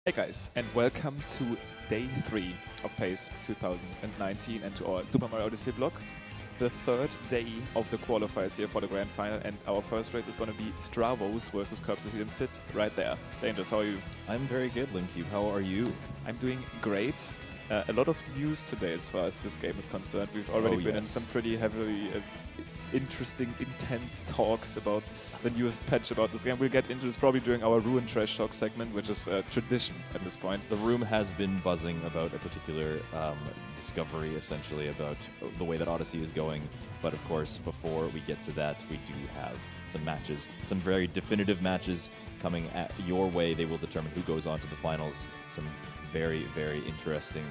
Hey guys, and welcome to day 3 of PACE 2019 and to our Super Mario Odyssey block. The third day of the qualifiers here for the grand final, and our first race is going to be Stravos versus LilKirbs. You can sit right there. Dangerous, how are you? I'm very good, LilKirbs. How are you? I'm doing great. A lot of news today as far as this game is concerned. We've already been in some pretty heavily interesting, intense talks about the newest patch about this game. We'll get into this probably during our Ruin Trash Talk segment, which is tradition at this point. The room has been buzzing about a particular discovery, essentially, about the way that Odyssey is going. But of course, before we get to that, we do have some matches, some very definitive matches coming at your way. They will determine who goes on to the finals. Some very, very interesting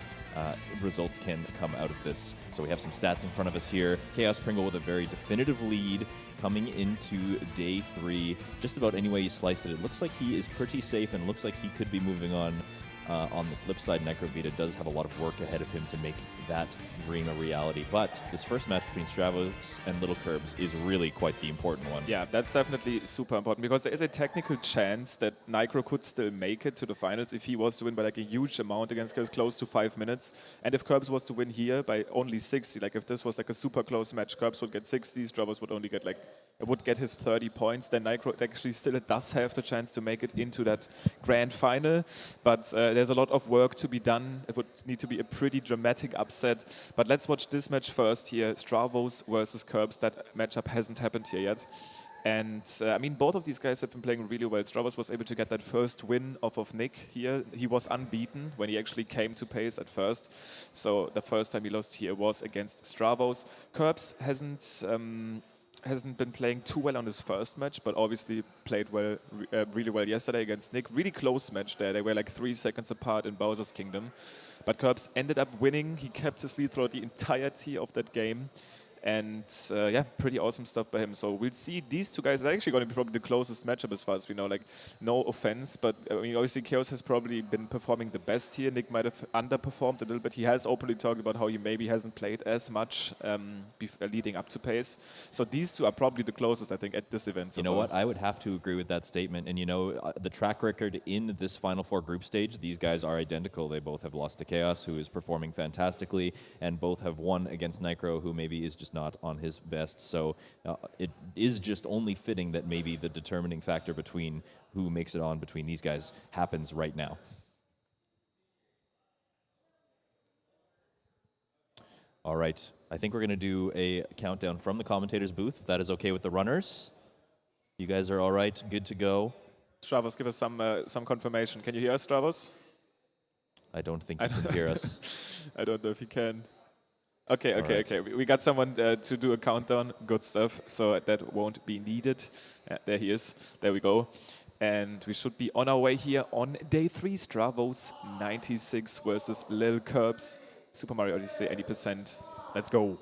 results can come out of this. So we have some stats in front of us here. Chaos Pringle with a very definitive lead coming into day 3. Just about any way you slice it, it looks like he is pretty safe and looks like he could be moving on. On the flip side, Necrovita does have a lot of work ahead of him to make that dream a reality. But this first match between Stravos and LilKirbs is really quite the important one. Yeah, that's definitely super important because there is a technical chance that Nitro could still make it to the finals if he was to win by like a huge amount against Kirbs, close to 5 minutes. And if Kirbs was to win here by only 60, like if this was like a super close match, Kirbs would get 60, Stravos would only get like, would get his 30 points, then Nitro actually still does have the chance to make it into that grand final. But there's a lot of work to be done. It would need to be a pretty dramatic upset. But let's watch this match first here. Stravos versus LilKirbs. That matchup hasn't happened here yet. And I mean, both of these guys have been playing really well. Stravos was able to get that first win off of Nick here. He was unbeaten when he actually came to PACE at first. So the first time he lost here was against Stravos. LilKirbs hasn't been playing too well on his first match, but obviously played well, really well yesterday against Nick. Really close match there. They were like 3 seconds apart in Bowser's Kingdom. But LilKirbs ended up winning. He kept his lead throughout the entirety of that game. And yeah, pretty awesome stuff by him. So we'll see these two guys are actually going to be probably the closest matchup as far as we know. Like, no offense, but I mean, obviously Chaos has probably been performing the best here. Nick might have underperformed a little bit. He has openly talked about how he maybe hasn't played as much leading up to PACE. So these two are probably the closest, I think, at this event. So you know what? I would have to agree with that statement. And you know, the track record in this Final Four group stage, these guys are identical. They both have lost to Chaos, who is performing fantastically, and both have won against Nitro, who maybe is just not on his best. So it is just only fitting that maybe the determining factor between who makes it on between these guys happens right now. All right, I think we're going to do a countdown from the commentators booth, if that is okay with the runners. You guys are all right, good to go? Stravos, give us some confirmation. Can you hear us, Stravos? I don't think you can hear us. I don't know if you can. Okay. We got someone to do a countdown. Good stuff. So that won't be needed. There he is. There we go. And we should be on our way here on day 3. Stravos96 versus LilKirbs. Super Mario Odyssey 80%. Let's go.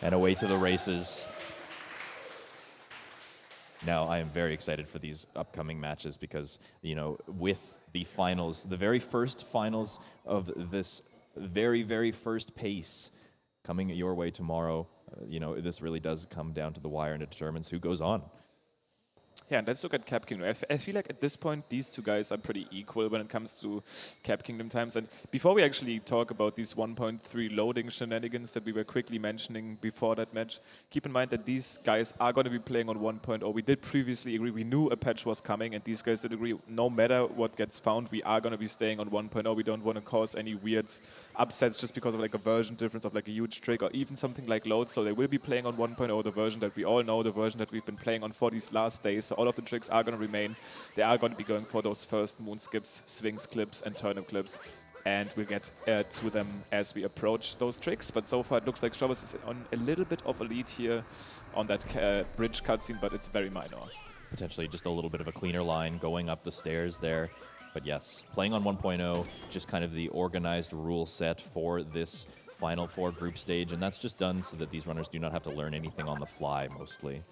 And away to the races. Now, I am very excited for these upcoming matches because, you know, with the finals, the very first finals of this very, very first PACE coming your way tomorrow, you know, this really does come down to the wire and it determines who goes on. Yeah, and let's look at Cap Kingdom. I feel like at this point, these two guys are pretty equal when it comes to Cap Kingdom times. And before we actually talk about these 1.3 loading shenanigans that we were quickly mentioning before that match, keep in mind that these guys are going to be playing on 1.0. We did previously agree, we knew a patch was coming, and these guys did agree, no matter what gets found, we are going to be staying on 1.0. We don't want to cause any weird upsets just because of like a version difference of like a huge trick or even something like load. So they will be playing on 1.0, the version that we all know, the version that we've been playing on for these last days. So all of the tricks are going to remain. They are going to be going for those first moon skips, swings clips, and turnip clips. And we'll get to them as we approach those tricks. But so far, it looks like Stravos is on a little bit of a lead here on that bridge cutscene, but it's very minor. Potentially just a little bit of a cleaner line going up the stairs there. But yes, playing on 1.0, just kind of the organized rule set for this Final Four group stage. And that's just done so that these runners do not have to learn anything on the fly, mostly.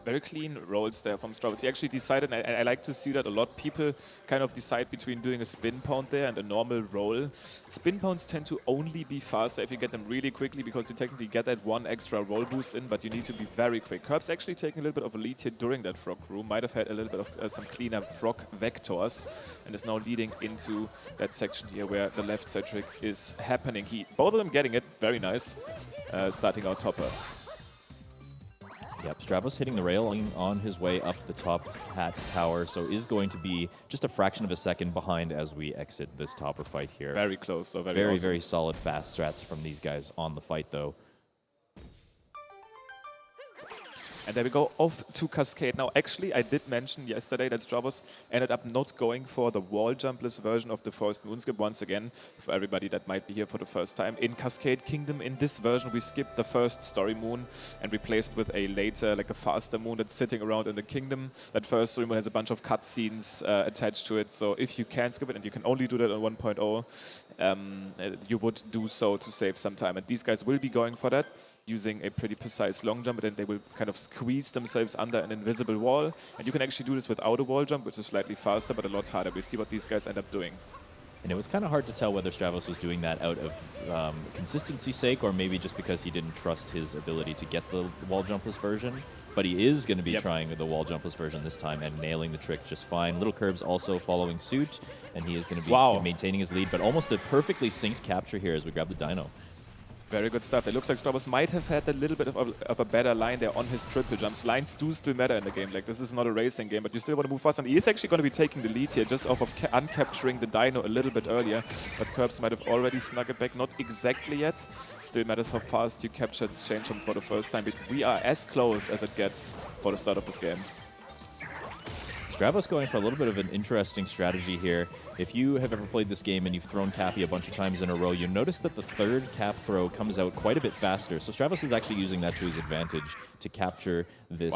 Very clean rolls there from Stravos. He actually decided, and I like to see that a lot, people kind of decide between doing a spin pound there and a normal roll. Spin pounds tend to only be faster if you get them really quickly, because you technically get that one extra roll boost in, but you need to be very quick. Kirbs actually taking a little bit of a lead here during that frog room. Might have had a little bit of some cleaner frog vectors, and is now leading into that section here where the left side trick is happening. Both of them getting it. Very nice. Starting out topper. Yep, Stravos hitting the rail on his way up the top hat tower, so is going to be just a fraction of a second behind as we exit this topper fight here. Very close, so very, awesome. very solid fast strats from these guys on the fight, though. And there we go, off to Cascade. Now, actually, I did mention yesterday that Stravos ended up not going for the wall jumpless version of the first moon skip. Once again, for everybody that might be here for the first time, in Cascade Kingdom, in this version, we skipped the first story moon and replaced it with a later, like a faster moon that's sitting around in the kingdom. That first story moon has a bunch of cutscenes attached to it, so if you can skip it, and you can only do that on 1.0, you would do so to save some time. And these guys will be going for that, using a pretty precise long jump, and then they will kind of squeeze themselves under an invisible wall. And you can actually do this without a wall jump, which is slightly faster, but a lot harder. We see what these guys end up doing. And it was kind of hard to tell whether Stravos was doing that out of consistency's sake, or maybe just because he didn't trust his ability to get the wall jumpless version. But he is going to be trying the wall jumpless version this time and nailing the trick just fine. LilKirbs also following suit, and he is going to be maintaining his lead, but almost a perfectly synced capture here as we grab the dino. Very good stuff. It looks like Stravos might have had a little bit of a better line there on his triple jumps. Lines do still matter in the game. Like, this is not a racing game, but you still want to move fast. And he is actually going to be taking the lead here just off of uncapturing the dino a little bit earlier. But Kirbs might have already snuck it back. Not exactly yet. Still matters how fast you capture this change jump for the first time. But we are as close as it gets for the start of this game. Stravos going for a little bit of an interesting strategy here. If you have ever played this game and you've thrown Cappy a bunch of times in a row, you notice that the third cap throw comes out quite a bit faster. So Stravos is actually using that to his advantage to capture this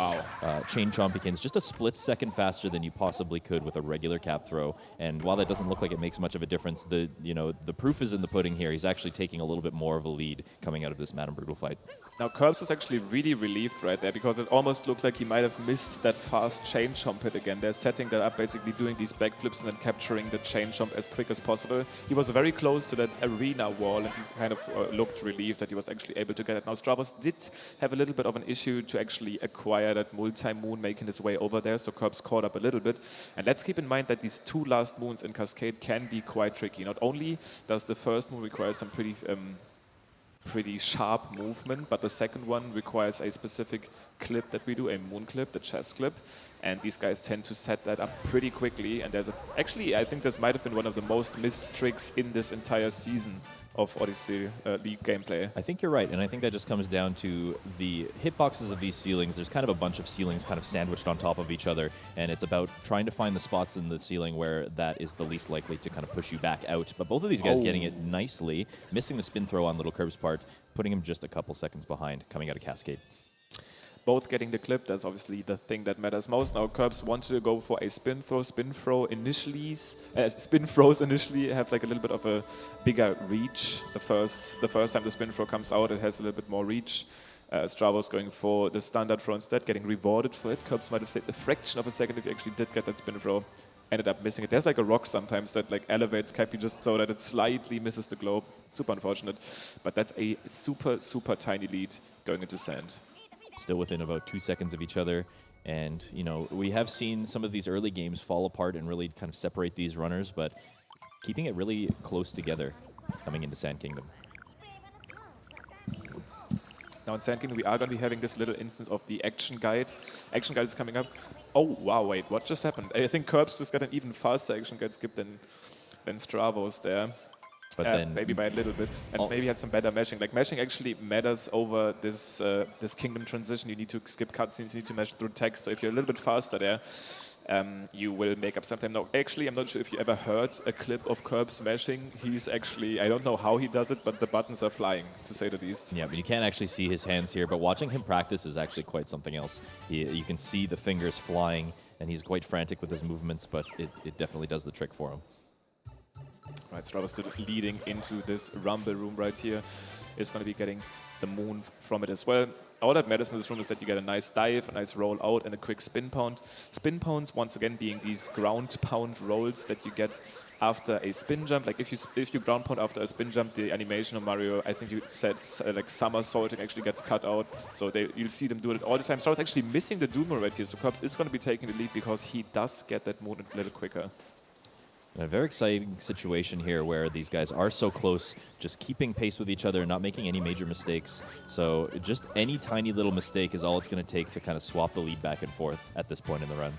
chain chompykins just a split second faster than you possibly could with a regular cap throw. And while that doesn't look like it makes much of a difference, the proof is in the pudding here. He's actually taking a little bit more of a lead coming out of this Madame Brutal fight. Now, Kirbs was actually really relieved right there, because it almost looked like he might have missed that fast chain jump hit again. They're setting that up, basically doing these backflips and then capturing the chain jump as quick as possible. He was very close to that arena wall, and he kind of looked relieved that he was actually able to get it. Now, Stravos did have a little bit of an issue to actually acquire that multi-moon, making his way over there, so Kirbs caught up a little bit. And let's keep in mind that these two last moons in Cascade can be quite tricky. Not only does the first moon require some pretty sharp movement, but the second one requires a specific clip that we do, a moon clip, the chest clip, and these guys tend to set that up pretty quickly. And actually, I think this might have been one of the most missed tricks in this entire season of Odyssey League gameplay. I think you're right, and I think that just comes down to the hitboxes of these ceilings. There's kind of a bunch of ceilings kind of sandwiched on top of each other, and it's about trying to find the spots in the ceiling where that is the least likely to kind of push you back out. But both of these guys getting it nicely, missing the spin throw on LilKirbs' part, putting him just a couple seconds behind coming out of Cascade. Both getting the clip, that's obviously the thing that matters most. Now, Kirbs wanted to go for a spin throw. Spin throws initially have like a little bit of a bigger reach. The first time the spin throw comes out, it has a little bit more reach. Stravos going for the standard throw instead, getting rewarded for it. Kirbs might have saved a fraction of a second if he actually did get that spin throw. Ended up missing it. There's like a rock sometimes that like elevates Cappy just so that it slightly misses the globe. Super unfortunate. But that's a super, super tiny lead going into sand. Still within about 2 seconds of each other. And, we have seen some of these early games fall apart and really kind of separate these runners, but keeping it really close together coming into Sand Kingdom. Now in Sand Kingdom, we are going to be having this little instance of the action guide. Action guide is coming up. Oh, wow, wait, what just happened? I think Kirbs just got an even faster action guide skip than Stravos there. But then maybe by a little bit, and maybe had some better meshing. Like, meshing actually matters over this this kingdom transition. You need to skip cutscenes, you need to mesh through text. So if you're a little bit faster there, you will make up some time. Now, actually, I'm not sure if you ever heard a clip of Kirbs meshing. He's actually, I don't know how he does it, but the buttons are flying, to say the least. Yeah, but you can't actually see his hands here, but watching him practice is actually quite something else. You can see the fingers flying, and he's quite frantic with his movements, but it definitely does the trick for him. Right, Stravos still leading into this rumble room right here. Is going to be getting the moon from it as well. all that matters in this room is that you get a nice dive, a nice roll out, and a quick spin pound. Spin pounds, once again, being these ground pound rolls that you get after a spin jump. Like if you ground pound after a spin jump, the animation of Mario, I think you said like somersaulting actually gets cut out. So you'll see them do it all the time. Stravos actually missing the Doomer right here. So Curbs is going to be taking the lead because he does get that move a little quicker. A very exciting situation here where these guys are so close, just keeping pace with each other and not making any major mistakes. So just any tiny little mistake is all it's going to take to kind of swap the lead back and forth at this point in the run.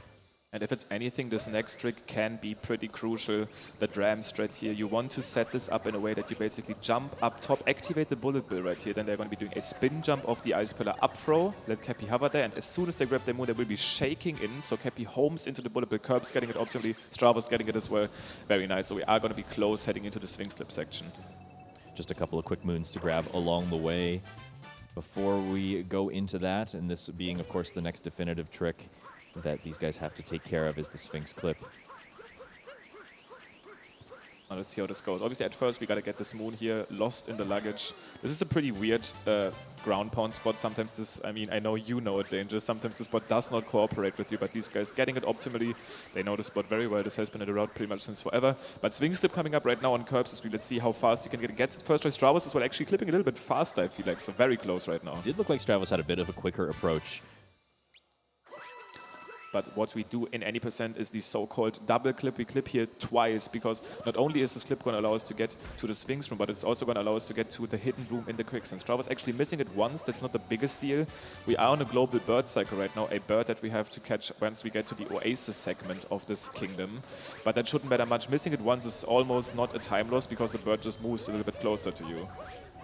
And if it's anything, this next trick can be pretty crucial. The dram strat here, you want to set this up in a way that you basically jump up top, activate the bullet bill right here. Then they're going to be doing a spin jump off the ice pillar up throw, let Cappy hover there, and as soon as they grab their moon, they will be shaking in. So Cappy homes into the bullet bill, Curbs getting it optimally, Stravos getting it as well. Very nice. So we are going to be close heading into the swing slip section. Just a couple of quick moons to grab along the way before we go into that, and this being, of course, the next definitive trick that these guys have to take care of is the Sphinx clip. Now let's see how this goes. Obviously, at first, we got to get this moon here lost in the luggage. This is a pretty weird ground pound spot. Sometimes this, I mean, I know you know it dangerous. Sometimes the spot does not cooperate with you, but these guys getting it optimally. They know the spot very well. This has been in the route pretty much since forever. But swing slip coming up right now on Curbs' screen. Let's see how fast he can get it. Gets it first try. Stravos as well, actually clipping a little bit faster, I feel like. So very close right now. It did look like Stravos had a bit of a quicker approach. But what we do in any percent is the so-called double clip. We clip here twice because not only is this clip going to allow us to get to the Sphinx room, but it's also going to allow us to get to the hidden room in the quicksand. Stravos actually missing it once. That's not the biggest deal. We are on a global bird cycle right now, a bird that we have to catch once we get to the Oasis segment of this kingdom. But that shouldn't matter much. Missing it once is almost not a time loss because the bird just moves a little bit closer to you.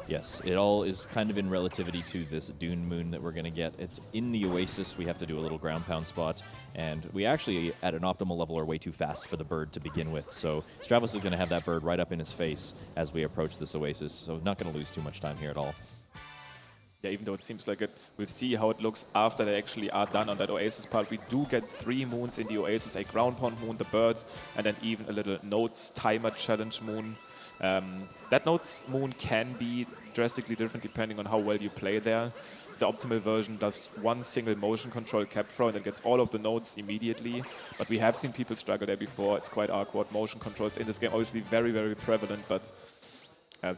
Yes, it all is kind of in relativity to this Dune Moon that we're going to get. It's in the Oasis. We have to do a little ground pound spot, and we actually, at an optimal level, are way too fast for the bird to begin with. So Stravos is going to have that bird right up in his face as we approach this Oasis, so not going to lose too much time here at all. Yeah, even though it seems like it, we'll see how it looks after they actually are done on that Oasis part. We do get 3 moons in the Oasis, a ground pound moon, the birds, and then even a little notes timer challenge moon. That notes moon can be drastically different depending on how well you play there. The optimal version does one single motion control cap throw and then gets all of the notes immediately. But we have seen people struggle there before. It's quite awkward. Motion controls in this game obviously very, very prevalent, but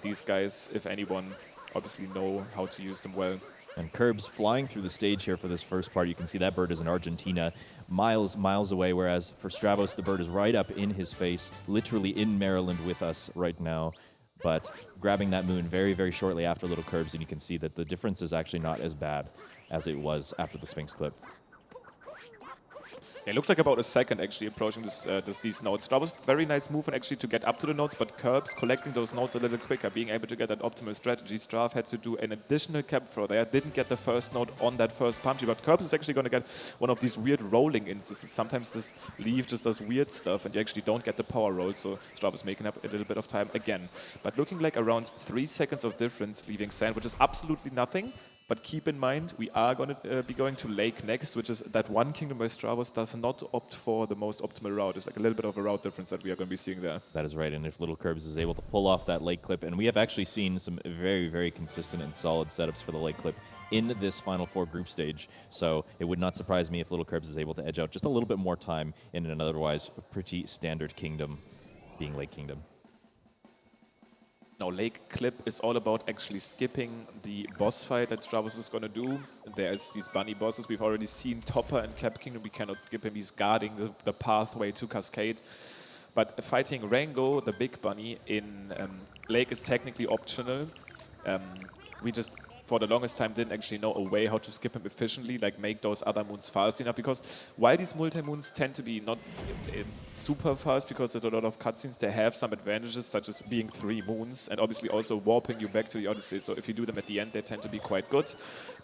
these guys, if anyone, obviously know how to use them well. And Curbs flying through the stage here for this first part. You can see that bird is in Argentina, miles away, whereas for Stravos, the bird is right up in his face, literally in Maryland with us right now. But grabbing that moon very, very shortly after LilKirbs, and you can see that the difference is actually not as bad as it was after the Sphinx clip. It looks like about a second actually approaching these notes. Stravos, very nice move and actually to get up to the notes, but Curbs collecting those notes a little quicker, being able to get that optimal strategy. Strav had to do an additional cap throw there, didn't get the first note on that first punchy, but Curbs is actually going to get one of these weird rolling instances. Sometimes this leaf just does weird stuff and you actually don't get the power roll, so Stravos making up a little bit of time again. But looking like around 3 seconds of difference leaving sand, which is absolutely nothing. But keep in mind, we are going to be going to Lake next, which is that one kingdom where Stravos does not opt for the most optimal route. It's like a little bit of a route difference that we are going to be seeing there. That is right, and if LilKirbs is able to pull off that Lake clip, and we have actually seen some very, very consistent and solid setups for the Lake clip in this Final Four group stage, so it would not surprise me if LilKirbs is able to edge out just a little bit more time in an otherwise pretty standard kingdom, being Lake Kingdom. Now, Lake Clip is all about actually skipping the boss fight that Stravos is going to do. There's these bunny bosses. We've already seen Topper and Cap Kingdom. We cannot skip him. He's guarding the pathway to Cascade. But fighting Rango, the big bunny, in Lake is technically optional. We just, for the longest time, didn't actually know a way how to skip him efficiently, like make those other moons fast enough. Because while these multi-moons tend to be not super fast because there's a lot of cutscenes, they have some advantages, such as being 3 moons and obviously also warping you back to the Odyssey. So if you do them at the end, they tend to be quite good.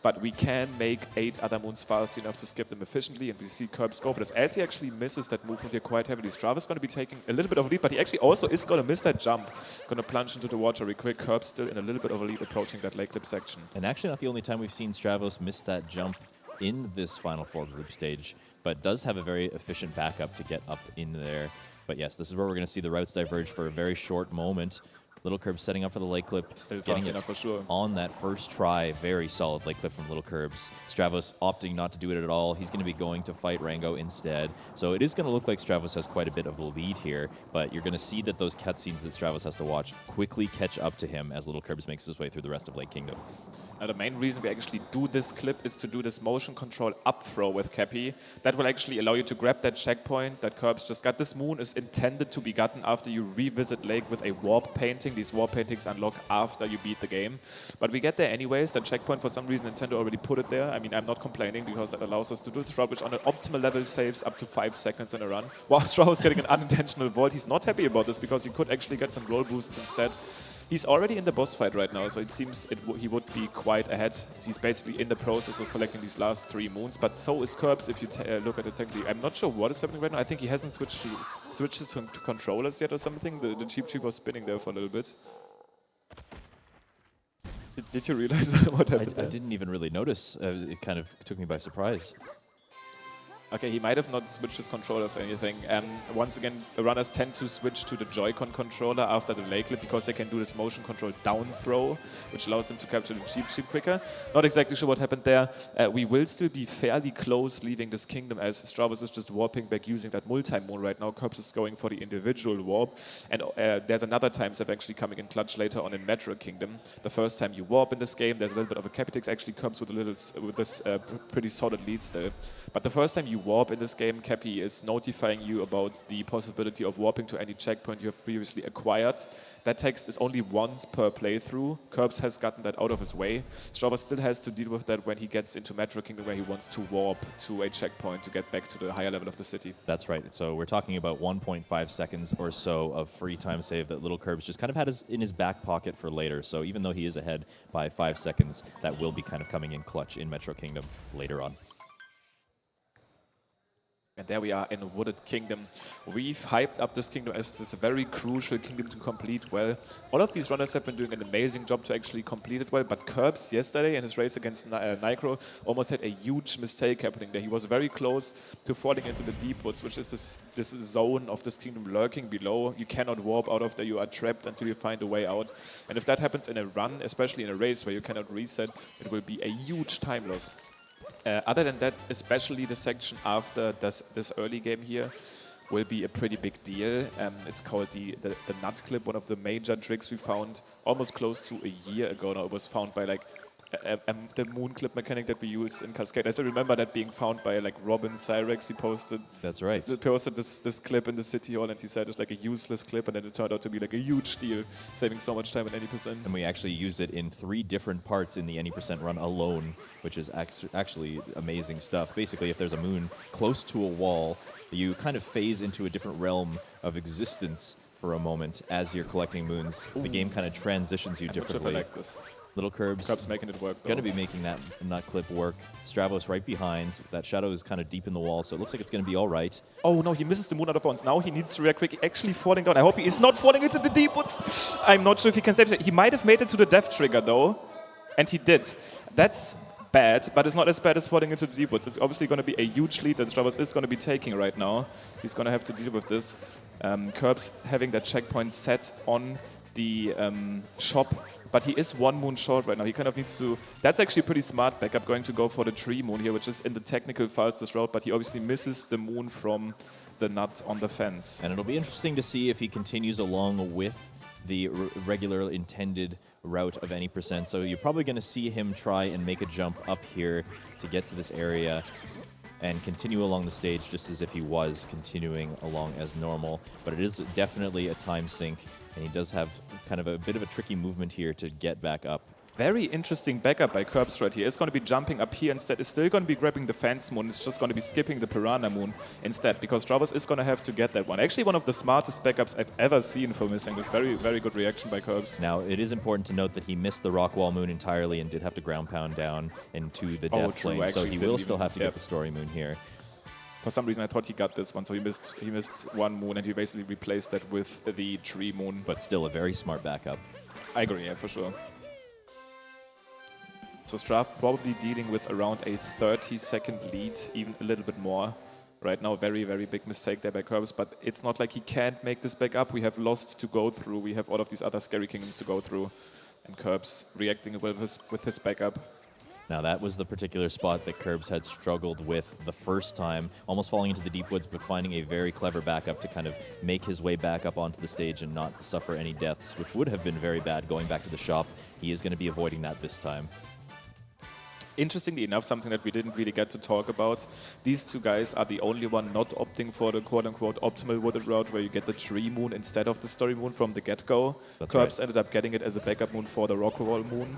But we can make 8 other moons fast enough to skip them efficiently, and we see Curbs go for this. As he actually misses that movement here quite heavily, Stravos is going to be taking a little bit of a lead, but he actually also is going to miss that jump. Going to plunge into the water real quick. Curbs still in a little bit of a lead approaching that Lake Clip section. And actually not the only time we've seen Stravos miss that jump in this Final Four group stage, but does have a very efficient backup to get up in there. But yes, this is where we're going to see the routes diverge for a very short moment. LilKirbs setting up for the late clip. Still getting fast it enough for sure. on that first try. Very solid late clip from LilKirbs. Stravos opting not to do it at all. He's going to be going to fight Rango instead. So it is going to look like Stravos has quite a bit of a lead here, but you're going to see that those cutscenes that Stravos has to watch quickly catch up to him as LilKirbs makes his way through the rest of Lake Kingdom. Now, the main reason we actually do this clip is to do this motion control up throw with Cappy. That will actually allow you to grab that checkpoint that Kirbs just got. This moon is intended to be gotten after you revisit Lake with a warp painting. These warp paintings unlock after you beat the game. But we get there anyways. That checkpoint, for some reason, Nintendo already put it there. I mean, I'm not complaining because that allows us to do this route, which on an optimal level saves up to 5 seconds in a run. While Stravos getting an unintentional vault, he's not happy about this because you could actually get some roll boosts instead. He's already in the boss fight right now, so it seems he would be quite ahead. He's basically in the process of collecting these last 3 moons, but so is Kirbs if you look at it technically. I'm not sure what is happening right now. I think he hasn't switched to controllers yet or something. The Cheep was spinning there for a little bit. Did you realize what happened I didn't even really notice. It kind of took me by surprise. Okay, he might have not switched his controllers or anything. Once again, runners tend to switch to the Joy-Con controller after the lake clip because they can do this motion control down throw, which allows them to capture the Cheep quicker. Not exactly sure what happened there. We will still be fairly close leaving this kingdom as Stravos is just warping back using that multi-moon right now. Kirbs is going for the individual warp. And there's another time step actually coming in clutch later on in Metro Kingdom. The first time you warp in this game, there's a little bit of a Capitix. Actually, Kirbs with this pretty solid lead still. But the first time you warp in this game, Cappy is notifying you about the possibility of warping to any checkpoint you have previously acquired. That text is only once per playthrough. Kirbs has gotten that out of his way. Stravos still has to deal with that when he gets into Metro Kingdom where he wants to warp to a checkpoint to get back to the higher level of the city. That's right. So we're talking about 1.5 seconds or so of free time save that LilKirbs just kind of had in his back pocket for later. So even though he is ahead by 5 seconds, that will be kind of coming in clutch in Metro Kingdom later on. And there we are in Wooded Kingdom. We've hyped up this kingdom as this very crucial kingdom to complete well. All of these runners have been doing an amazing job to actually complete it well, but Kirbs yesterday in his race against Nicro almost had a huge mistake happening there. He was very close to falling into the deep woods, which is this zone of this kingdom lurking below. You cannot warp out of there, you are trapped until you find a way out. And if that happens in a run, especially in a race where you cannot reset, it will be a huge time loss. Other than that, especially the section after this early game here will be a pretty big deal. It's called the nut clip, one of the major tricks we found almost close to a year ago now. It was found by like the moon clip mechanic that we use in Cascade. I still remember that being found by like Robin Cyrex. He posted. That's right. He posted this clip in the city hall, and he said it's like a useless clip, and then it turned out to be like a huge deal, saving so much time in any %. And we actually use it in 3 different parts in the any % run alone, which is actually amazing stuff. Basically, if there's a moon close to a wall, you kind of phase into a different realm of existence for a moment as you're collecting moons. Ooh. The game kind of transitions you differently. I like this. LilKirbs making it work. Going to be making that clip work. Stravos right behind. That shadow is kind of deep in the wall, so it looks like it's going to be all right. Oh no, he misses the moon out of bounds. Now he needs to react quickly. Actually falling down. I hope he is not falling into the deep woods. I'm not sure if he can save it. He might have made it to the death trigger though, and he did. That's bad, but it's not as bad as falling into the deep woods. It's obviously going to be a huge lead that Stravos is going to be taking right now. He's going to have to deal with this. Kirbs having that checkpoint set on the shop, but he is 1 moon short right now. He kind of needs to. That's actually a pretty smart backup, going to go for the tree moon here, which is in the technical fastest route, but he obviously misses the moon from the nut on the fence. And it'll be interesting to see if he continues along with the regular intended route of any %. So you're probably going to see him try and make a jump up here to get to this area and continue along the stage just as if he was continuing along as normal. But it is definitely a time sink, and he does have kind of a bit of a tricky movement here to get back up. Very interesting backup by Kirbs right here. It's going to be jumping up here instead. It's still going to be grabbing the fence moon. It's just going to be skipping the piranha moon instead, because Stravos is going to have to get that one. Actually, one of the smartest backups I've ever seen for missing this. Very, very good reaction by Kirbs. Now, it is important to note that he missed the rock wall moon entirely and did have to ground pound down into the death plane. Actually, so he will still have to get the story moon here. For some reason, I thought he got this one, so he missed 1 moon, and he basically replaced that with the tree moon. But still a very smart backup. I agree, yeah, for sure. So Strav probably dealing with around a 30-second lead, even a little bit more right now. Very, very big mistake there by Curbs, but it's not like he can't make this back up. We have Lost to go through. We have all of these other scary kingdoms to go through. And Curbs reacting with his backup. Now that was the particular spot that Curbs had struggled with the first time, almost falling into the deep woods, but finding a very clever backup to kind of make his way back up onto the stage and not suffer any deaths, which would have been very bad going back to the shop. He is going to be avoiding that this time. Interestingly enough, something that we didn't really get to talk about, these two guys are the only one not opting for the quote-unquote optimal wooded route where you get the tree moon instead of the story moon from the get-go. Curbs ended up getting it as a backup moon for the rock wall moon.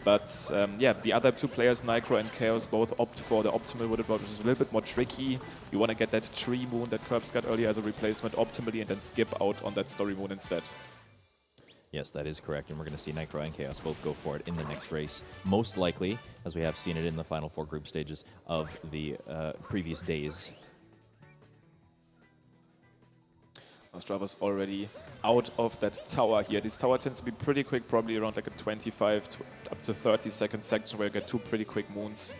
But yeah, the other two players, Nitro and Chaos, both opt for the optimal wooded route, which is a little bit more tricky. You want to get that tree moon that Curbs got earlier as a replacement optimally and then skip out on that story moon instead. Yes, that is correct, and we're going to see Nitro and Chaos both go for it in the next race. Most likely, as we have seen it in the final 4 group stages of the previous days. Stravos already out of that tower here. This tower tends to be pretty quick, probably around like a 25 up to 30-second section where you get 2 pretty quick moons.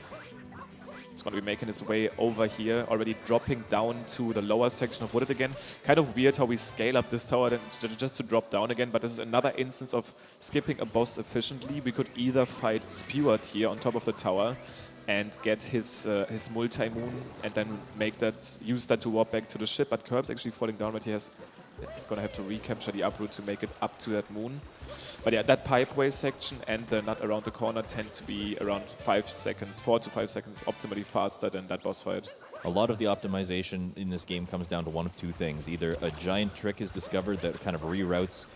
It's going to be making its way over here, already dropping down to the lower section of Wooded again. Kind of weird how we scale up this tower then just to drop down again, but this is another instance of skipping a boss efficiently. We could either fight Speward here on top of the tower and get his multi-moon and then use that to warp back to the ship, but Curbs actually falling down, but he's going to have to recapture the uproot to make it up to that moon. But yeah, that pipeway section and the nut around the corner tend to be around 4 to 5 seconds optimally faster than that boss fight. A lot of the optimization in this game comes down to one of 2 things. Either a giant trick is discovered that kind of reroutes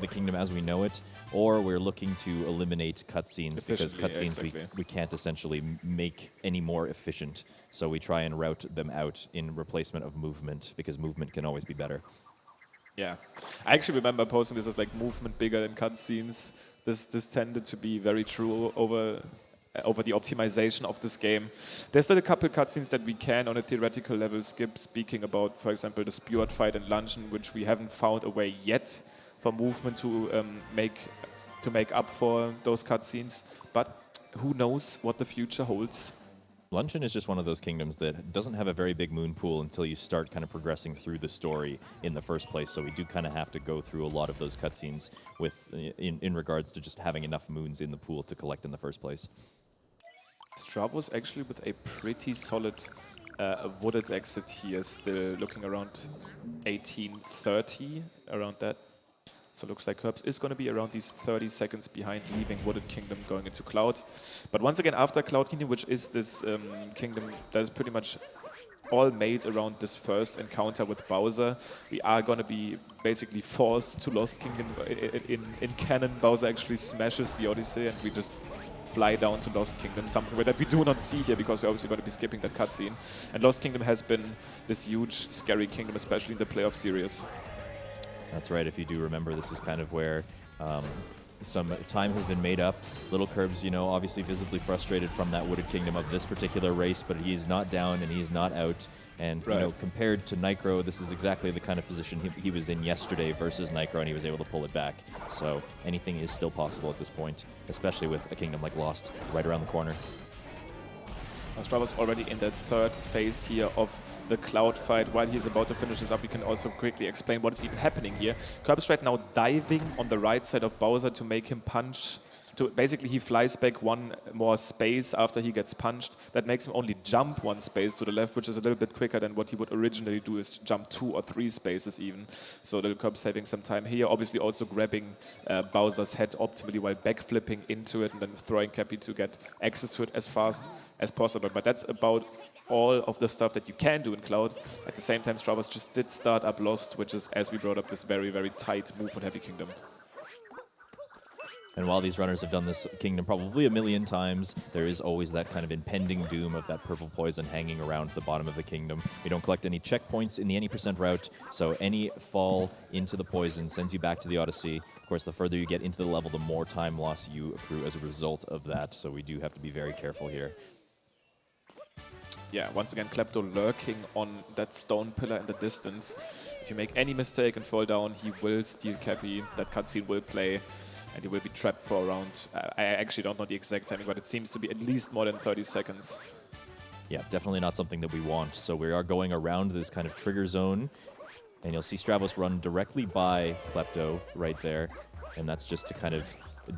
the kingdom as we know it, or we're looking to eliminate cutscenes because cutscenes we can't essentially make any more efficient. So we try and route them out in replacement of movement because movement can always be better. Yeah, I actually remember posting this as like movement bigger than cutscenes. This tended to be very true over the optimization of this game. There's still a couple cutscenes that we can, on a theoretical level, skip. Speaking about, for example, the Speward fight in Luncheon, which we haven't found a way yet for movement to make up for those cutscenes. But who knows what the future holds? Luncheon is just one of those kingdoms that doesn't have a very big moon pool until you start kind of progressing through the story in the first place. So we do kind of have to go through a lot of those cutscenes in regards to just having enough moons in the pool to collect in the first place. Stravos actually with a pretty solid wooded exit here, still looking around 1830, around that. So it looks like Curbs is going to be around these 30 seconds behind, leaving Wooded Kingdom going into Cloud. But once again, after Cloud Kingdom, which is this kingdom that is pretty much all made around this first encounter with Bowser, we are going to be basically forced to Lost Kingdom. In canon, Bowser actually smashes the Odyssey and we just fly down to Lost Kingdom, something that we do not see here because we're obviously going to be skipping that cutscene. And Lost Kingdom has been this huge, scary kingdom, especially in the playoff series. That's right. If you do remember, this is kind of where some time has been made up. LilKirbs, obviously visibly frustrated from that Wooded Kingdom of this particular race, but he is not down and he is not out. And compared to Nitro, this is exactly the kind of position he was in yesterday versus Nitro, and he was able to pull it back. So anything is still possible at this point, especially with a kingdom like Lost right around the corner. Stravos already in the 3rd phase here of the Cloud fight. While he's about to finish this up, we can also quickly explain what is even happening here. Curbs right now diving on the right side of Bowser to make him punch. Basically, he flies back 1 more space after he gets punched. That makes him only jump 1 space to the left, which is a little bit quicker than what he would originally do, is jump 2 or 3 spaces even. So LilKirbs saving some time here. Obviously also grabbing Bowser's head optimally while backflipping into it and then throwing Cappy to get access to it as fast as possible. But that's about all of the stuff that you can do in Cloud. At the same time, Stravos just did start up Lost, which is, as we brought up, this very, very tight movement-heavy kingdom. And while these runners have done this kingdom probably a million times, there is always that kind of impending doom of that purple poison hanging around the bottom of the kingdom. We don't collect any checkpoints in the any % route, so any fall into the poison sends you back to the Odyssey. Of course, the further you get into the level, the more time loss you accrue as a result of that, so we do have to be very careful here. Yeah, once again, Klepto lurking on that stone pillar in the distance. If you make any mistake and fall down, he will steal Cappy. That cutscene will play. And he will be trapped for around, I actually don't know the exact timing, but it seems to be at least more than 30 seconds. Yeah, definitely not something that we want. So we are going around this kind of trigger zone, and you'll see Stravos run directly by Klepto right there, and that's just to kind of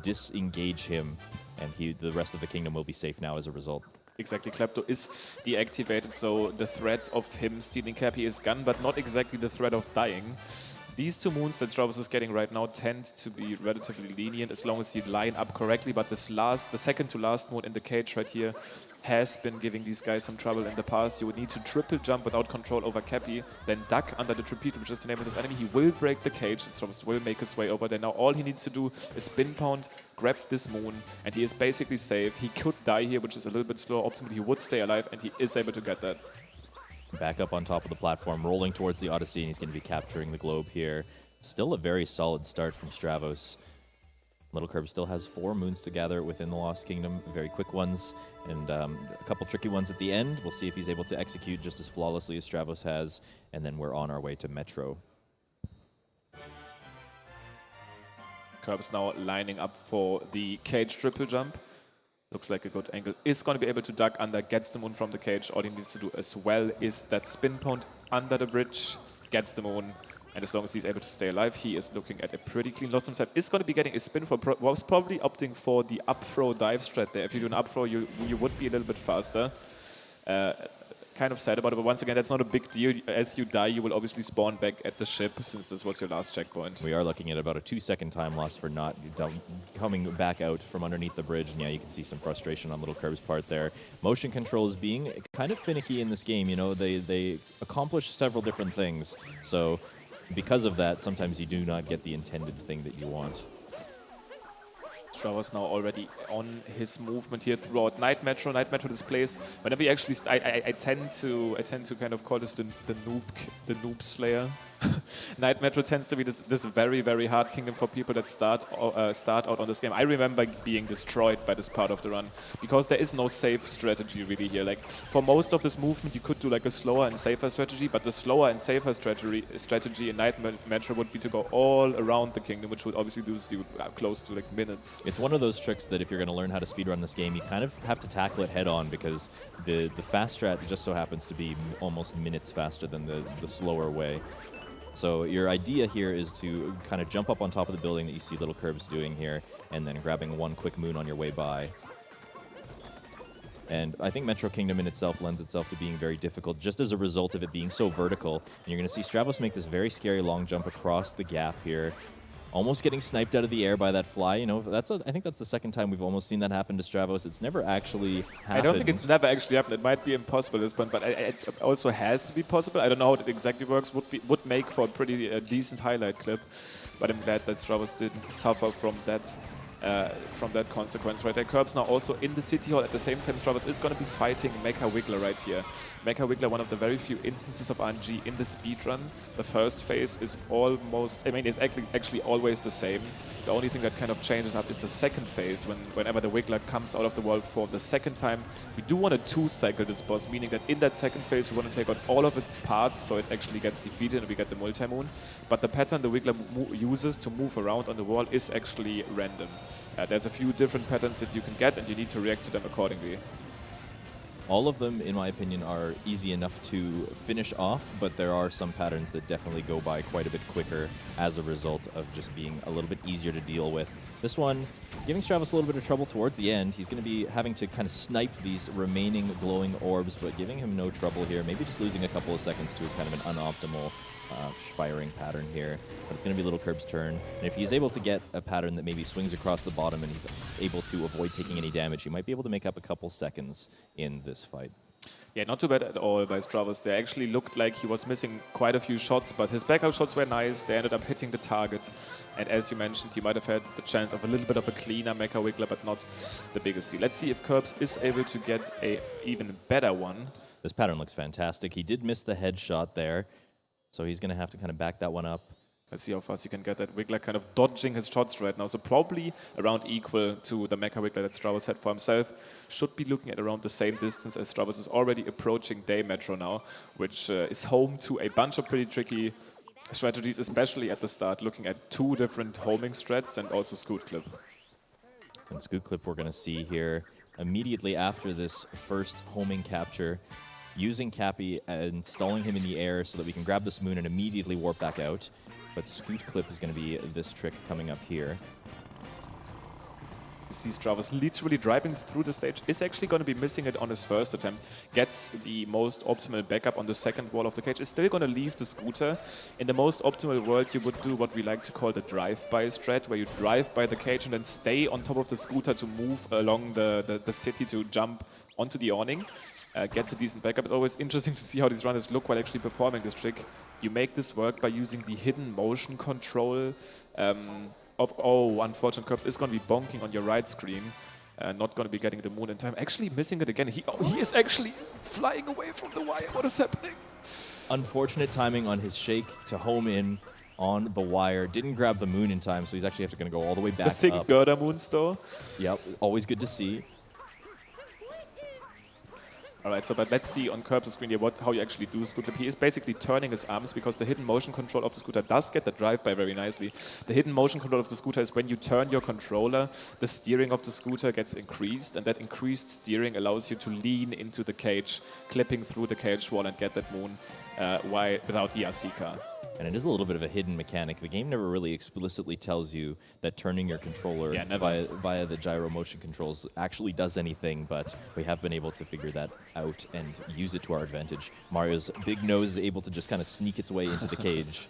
disengage him, and the rest of the kingdom will be safe now as a result. Exactly, Klepto is deactivated, so the threat of him stealing Cappy is gone, but not exactly the threat of dying. These two moons that Stravos is getting right now tend to be relatively lenient as long as you line up correctly, but the second to last moon in the cage right here has been giving these guys some trouble in the past. You would need to triple jump without control over Cappy, then duck under the trapeze, which is the name of this enemy. He will break the cage, and Stravos will make his way over there. Now all he needs to do is spin pound, grab this moon, and he is basically safe. He could die here, which is a little bit slow. Ultimately, he would stay alive, and he is able to get that. Back up on top of the platform, rolling towards the Odyssey, and he's going to be capturing the globe here. Still a very solid start from Stravos. LilKirbs still has 4 moons to gather within the Lost Kingdom, very quick ones, and a couple tricky ones at the end. We'll see if he's able to execute just as flawlessly as Stravos has, and then we're on our way to Metro. Kirbs now lining up for the cage triple jump. Looks like a good angle. Is going to be able to duck under, gets the moon from the cage. All he needs to do as well is that spin pound under the bridge, gets the moon, and as long as he's able to stay alive, he is looking at a pretty clean loss himself. Is going to be getting a spin for, was probably opting for the up throw dive strat there. If you do an up throw, you would be a little bit faster. Kind of sad about it, but once again, that's not a big deal. As you die, you will obviously spawn back at the ship, since this was your last checkpoint. We are looking at about a 2-second time loss for not coming back out from underneath the bridge, and yeah, you can see some frustration on LilKirbs' part there. Motion controls being kind of finicky in this game, you know, they accomplish several different things, so because of that, sometimes you do not get the intended thing that you want. Stravos now already on his movement here throughout Night Metro. Night Metro displays whenever you actually I tend to kind of call this the noob slayer. Night Metro tends to be this very, very hard kingdom for people that start out on this game. I remember being destroyed by this part of the run because there is no safe strategy really here. Like for most of this movement, you could do like a slower and safer strategy, but the slower and safer strategy in Night Metro would be to go all around the kingdom, which would obviously lose you close to like minutes. It's one of those tricks that if you're going to learn how to speedrun this game, you kind of have to tackle it head on, because the fast strat just so happens to be almost minutes faster than the slower way. So your idea here is to kind of jump up on top of the building that you see LilKirbs doing here, and then grabbing one quick moon on your way by. And I think Metro Kingdom in itself lends itself to being very difficult just as a result of it being so vertical. And you're going to see Stravos make this very scary long jump across the gap here, almost getting sniped out of the air by that fly. You know, I think that's the second time we've almost seen that happen to Stravos. It's never actually happened. I don't think it's never actually happened. It might be impossible at this point, but it also has to be possible. I don't know how it exactly works. Would make for a pretty decent highlight clip, but I'm glad that Stravos didn't suffer from that consequence right there. Kirbs now also in the City Hall. At the same time, Stravos is going to be fighting Mecha Wiggler right here. Mecha Wiggler, one of the very few instances of RNG in the speedrun. The first phase is almost, I mean, it's actually always the same. The only thing that kind of changes up is the second phase, whenever the Wiggler comes out of the world for the second time. We do want to 2-cycle this boss, meaning that in that second phase we want to take out all of its parts so it actually gets defeated and we get the multi-moon. But the pattern the Wiggler uses to move around on the wall is actually random. There's a few different patterns that you can get, and you need to react to them accordingly. All of them, in my opinion, are easy enough to finish off, but there are some patterns that definitely go by quite a bit quicker as a result of just being a little bit easier to deal with. This one, giving Stravos a little bit of trouble towards the end. He's going to be having to kind of snipe these remaining glowing orbs, but giving him no trouble here. Maybe just losing a couple of seconds to kind of an unoptimal firing pattern here. But it's going to be LilKirbs' turn. And if he's able to get a pattern that maybe swings across the bottom and he's able to avoid taking any damage, he might be able to make up a couple seconds in this fight. Yeah, not too bad at all by Stravos. They actually looked like he was missing quite a few shots, but his backup shots were nice. They ended up hitting the target. And as you mentioned, he might have had the chance of a little bit of a cleaner Mecha Wiggler, but not the biggest deal. Let's see if Kirbs is able to get a even better one. This pattern looks fantastic. He did miss the headshot there, so he's going to have to kind of back that one up. Let's see how fast he can get that Wiggler kind of dodging his shots right now. So probably around equal to the Mecha Wiggler that Stravos had for himself. Should be looking at around the same distance, as Stravos is already approaching Day Metro now, which is home to a bunch of pretty tricky strategies, especially at the start, looking at 2 different homing strats and also Scoot Clip. And Scoot Clip we're going to see here immediately after this first homing capture, using Cappy and stalling him in the air so that we can grab this moon and immediately warp back out. But Scoot Clip is going to be this trick coming up here. You see Stravos literally driving through the stage, is actually going to be missing it on his first attempt, gets the most optimal backup on the second wall of the cage, is still going to leave the scooter. In the most optimal world, you would do what we like to call the drive-by strat, where you drive by the cage and then stay on top of the scooter to move along the city to jump onto the awning. Gets a decent backup. It's always interesting to see how these runners look while actually performing this trick. You make this work by using the hidden motion control unfortunate Curbs is going to be bonking on your right screen. Not going to be getting the moon in time. Actually missing it again. He is actually flying away from the wire. What is happening? Unfortunate timing on his shake to home in on the wire. Didn't grab the moon in time, so he's actually going to go all the way back the sick up. Gerda moon store. Yep, always good to see. All right, so but let's see on Curbs' screen here how you actually do Scoot Clip. He is basically turning his arms because the hidden motion control of the scooter does get the drive-by very nicely. The hidden motion control of the scooter is when you turn your controller, the steering of the scooter gets increased, and that increased steering allows you to lean into the cage, clipping through the cage wall and get that moon without the RC car. And it is a little bit of a hidden mechanic. The game never really explicitly tells you that turning your controller via the gyro motion controls actually does anything, but we have been able to figure that out and use it to our advantage. Mario's big nose is able to just kind of sneak its way into the cage.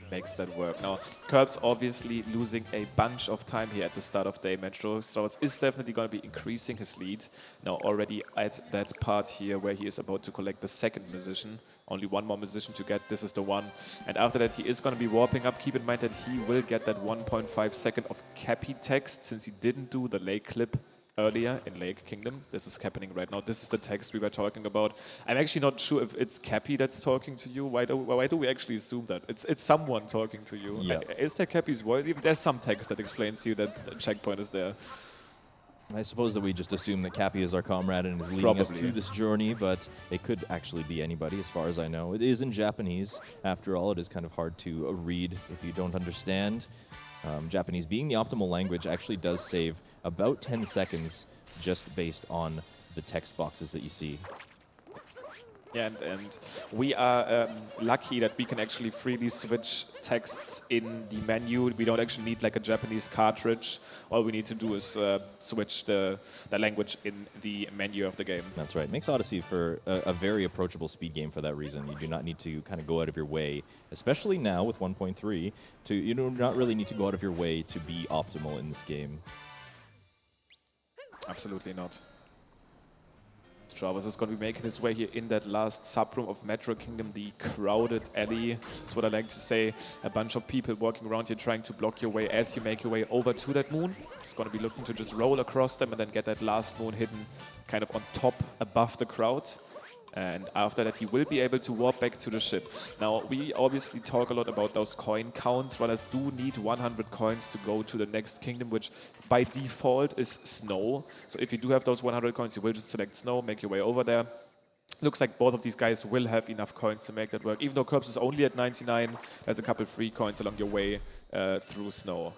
Makes that work. Now, Curbs obviously losing a bunch of time here at the start of day Metro. Stravos is definitely going to be increasing his lead. Now, already at that part here where he is about to collect the second musician. Only one more musician to get. This is the one. And after that, he is going to be warping up. Keep in mind that he will get that 1.5 second of Cappy text since he didn't do the lake clip earlier in Lake Kingdom. This is happening right now. This is the text we were talking about. I'm actually not sure if it's Cappy that's talking to you. Why do we actually assume that? It's someone talking to you. Yep. Is there Cappy's voice? Even there's some text that explains to you that the checkpoint is there. I suppose that we just assume that Cappy is our comrade and is leading us through this journey, but it could actually be anybody as far as I know. It is in Japanese. After all, it is kind of hard to read if you don't understand. Japanese being the optimal language actually does save about 10 seconds just based on the text boxes that you see. Yeah, and we are lucky that we can actually freely switch texts in the menu. We don't actually need like a Japanese cartridge. All we need to do is switch the language in the menu of the game. That's right. Makes Odyssey for a very approachable speed game for that reason. You do not need to kind of go out of your way, especially now with 1.3, you do not really need to go out of your way to be optimal in this game. Absolutely not. Stravos is going to be making his way here in that last subroom of Metro Kingdom, the crowded alley. That's what I like to say. A bunch of people walking around here trying to block your way as you make your way over to that moon. He's going to be looking to just roll across them and then get that last moon hidden kind of on top above the crowd. And after that, he will be able to warp back to the ship. Now, we obviously talk a lot about those coin counts. Runners do need 100 coins to go to the next kingdom, which by default is Snow. So if you do have those 100 coins, you will just select Snow, make your way over there. Looks like both of these guys will have enough coins to make that work. Even though Curbs is only at 99, there's a couple free coins along your way through Snow.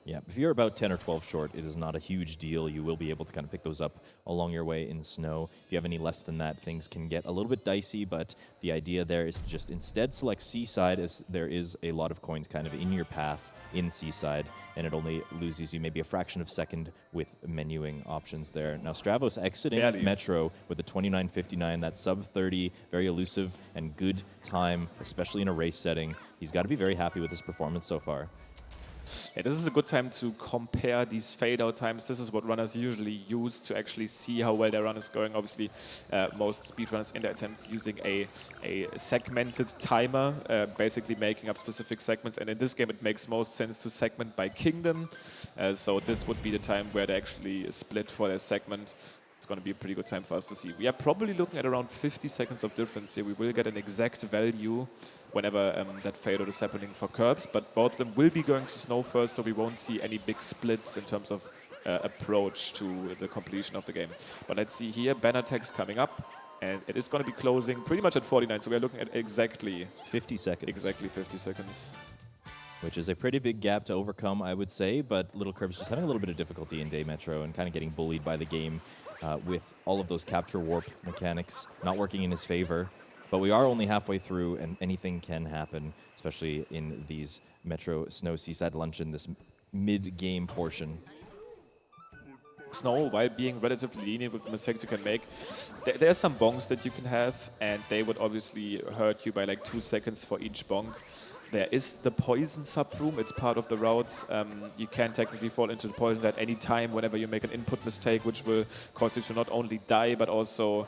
Yeah, if you're about 10 or 12 short, it is not a huge deal. You will be able to kind of pick those up along your way in Snow. If you have any less than that, things can get a little bit dicey, but the idea there is to just instead select Seaside, as there is a lot of coins kind of in your path in Seaside, and it only loses you maybe a fraction of a second with menuing options there. Now, Stravos exiting Metro with a 29.59, that sub-30, very elusive and good time, especially in a race setting. He's got to be very happy with his performance so far. Yeah, this is a good time to compare these fade-out times. This is what runners usually use to actually see how well their run is going. Obviously, most speedrunners in their attempts using a segmented timer, basically making up specific segments. And in this game, it makes most sense to segment by kingdom. So this would be the time where they actually split for their segment. It's going to be a pretty good time for us to see. We are probably looking at around 50 seconds of difference here. We will get an exact value whenever that fade-out is happening for Curbs, but both of them will be going to Snow first, so we won't see any big splits in terms of approach to the completion of the game. But let's see here, banner text coming up, and it is going to be closing pretty much at 49, so we are looking at exactly 50 seconds. Exactly 50 seconds. which is a pretty big gap to overcome, I would say, but LilKirbs just having a little bit of difficulty in Day Metro and kind of getting bullied by the game with all of those capture warp mechanics not working in his favor. But we are only halfway through, and anything can happen, especially in these Metro Snow Seaside Luncheon, this mid-game portion. Snow, while being relatively lenient with the mistakes you can make, there are some bonks that you can have, and they would obviously hurt you by like 2 seconds for each bonk. There is the poison sub-room, it's part of the routes. You can technically fall into the poison at any time whenever you make an input mistake, which will cause you to not only die, but also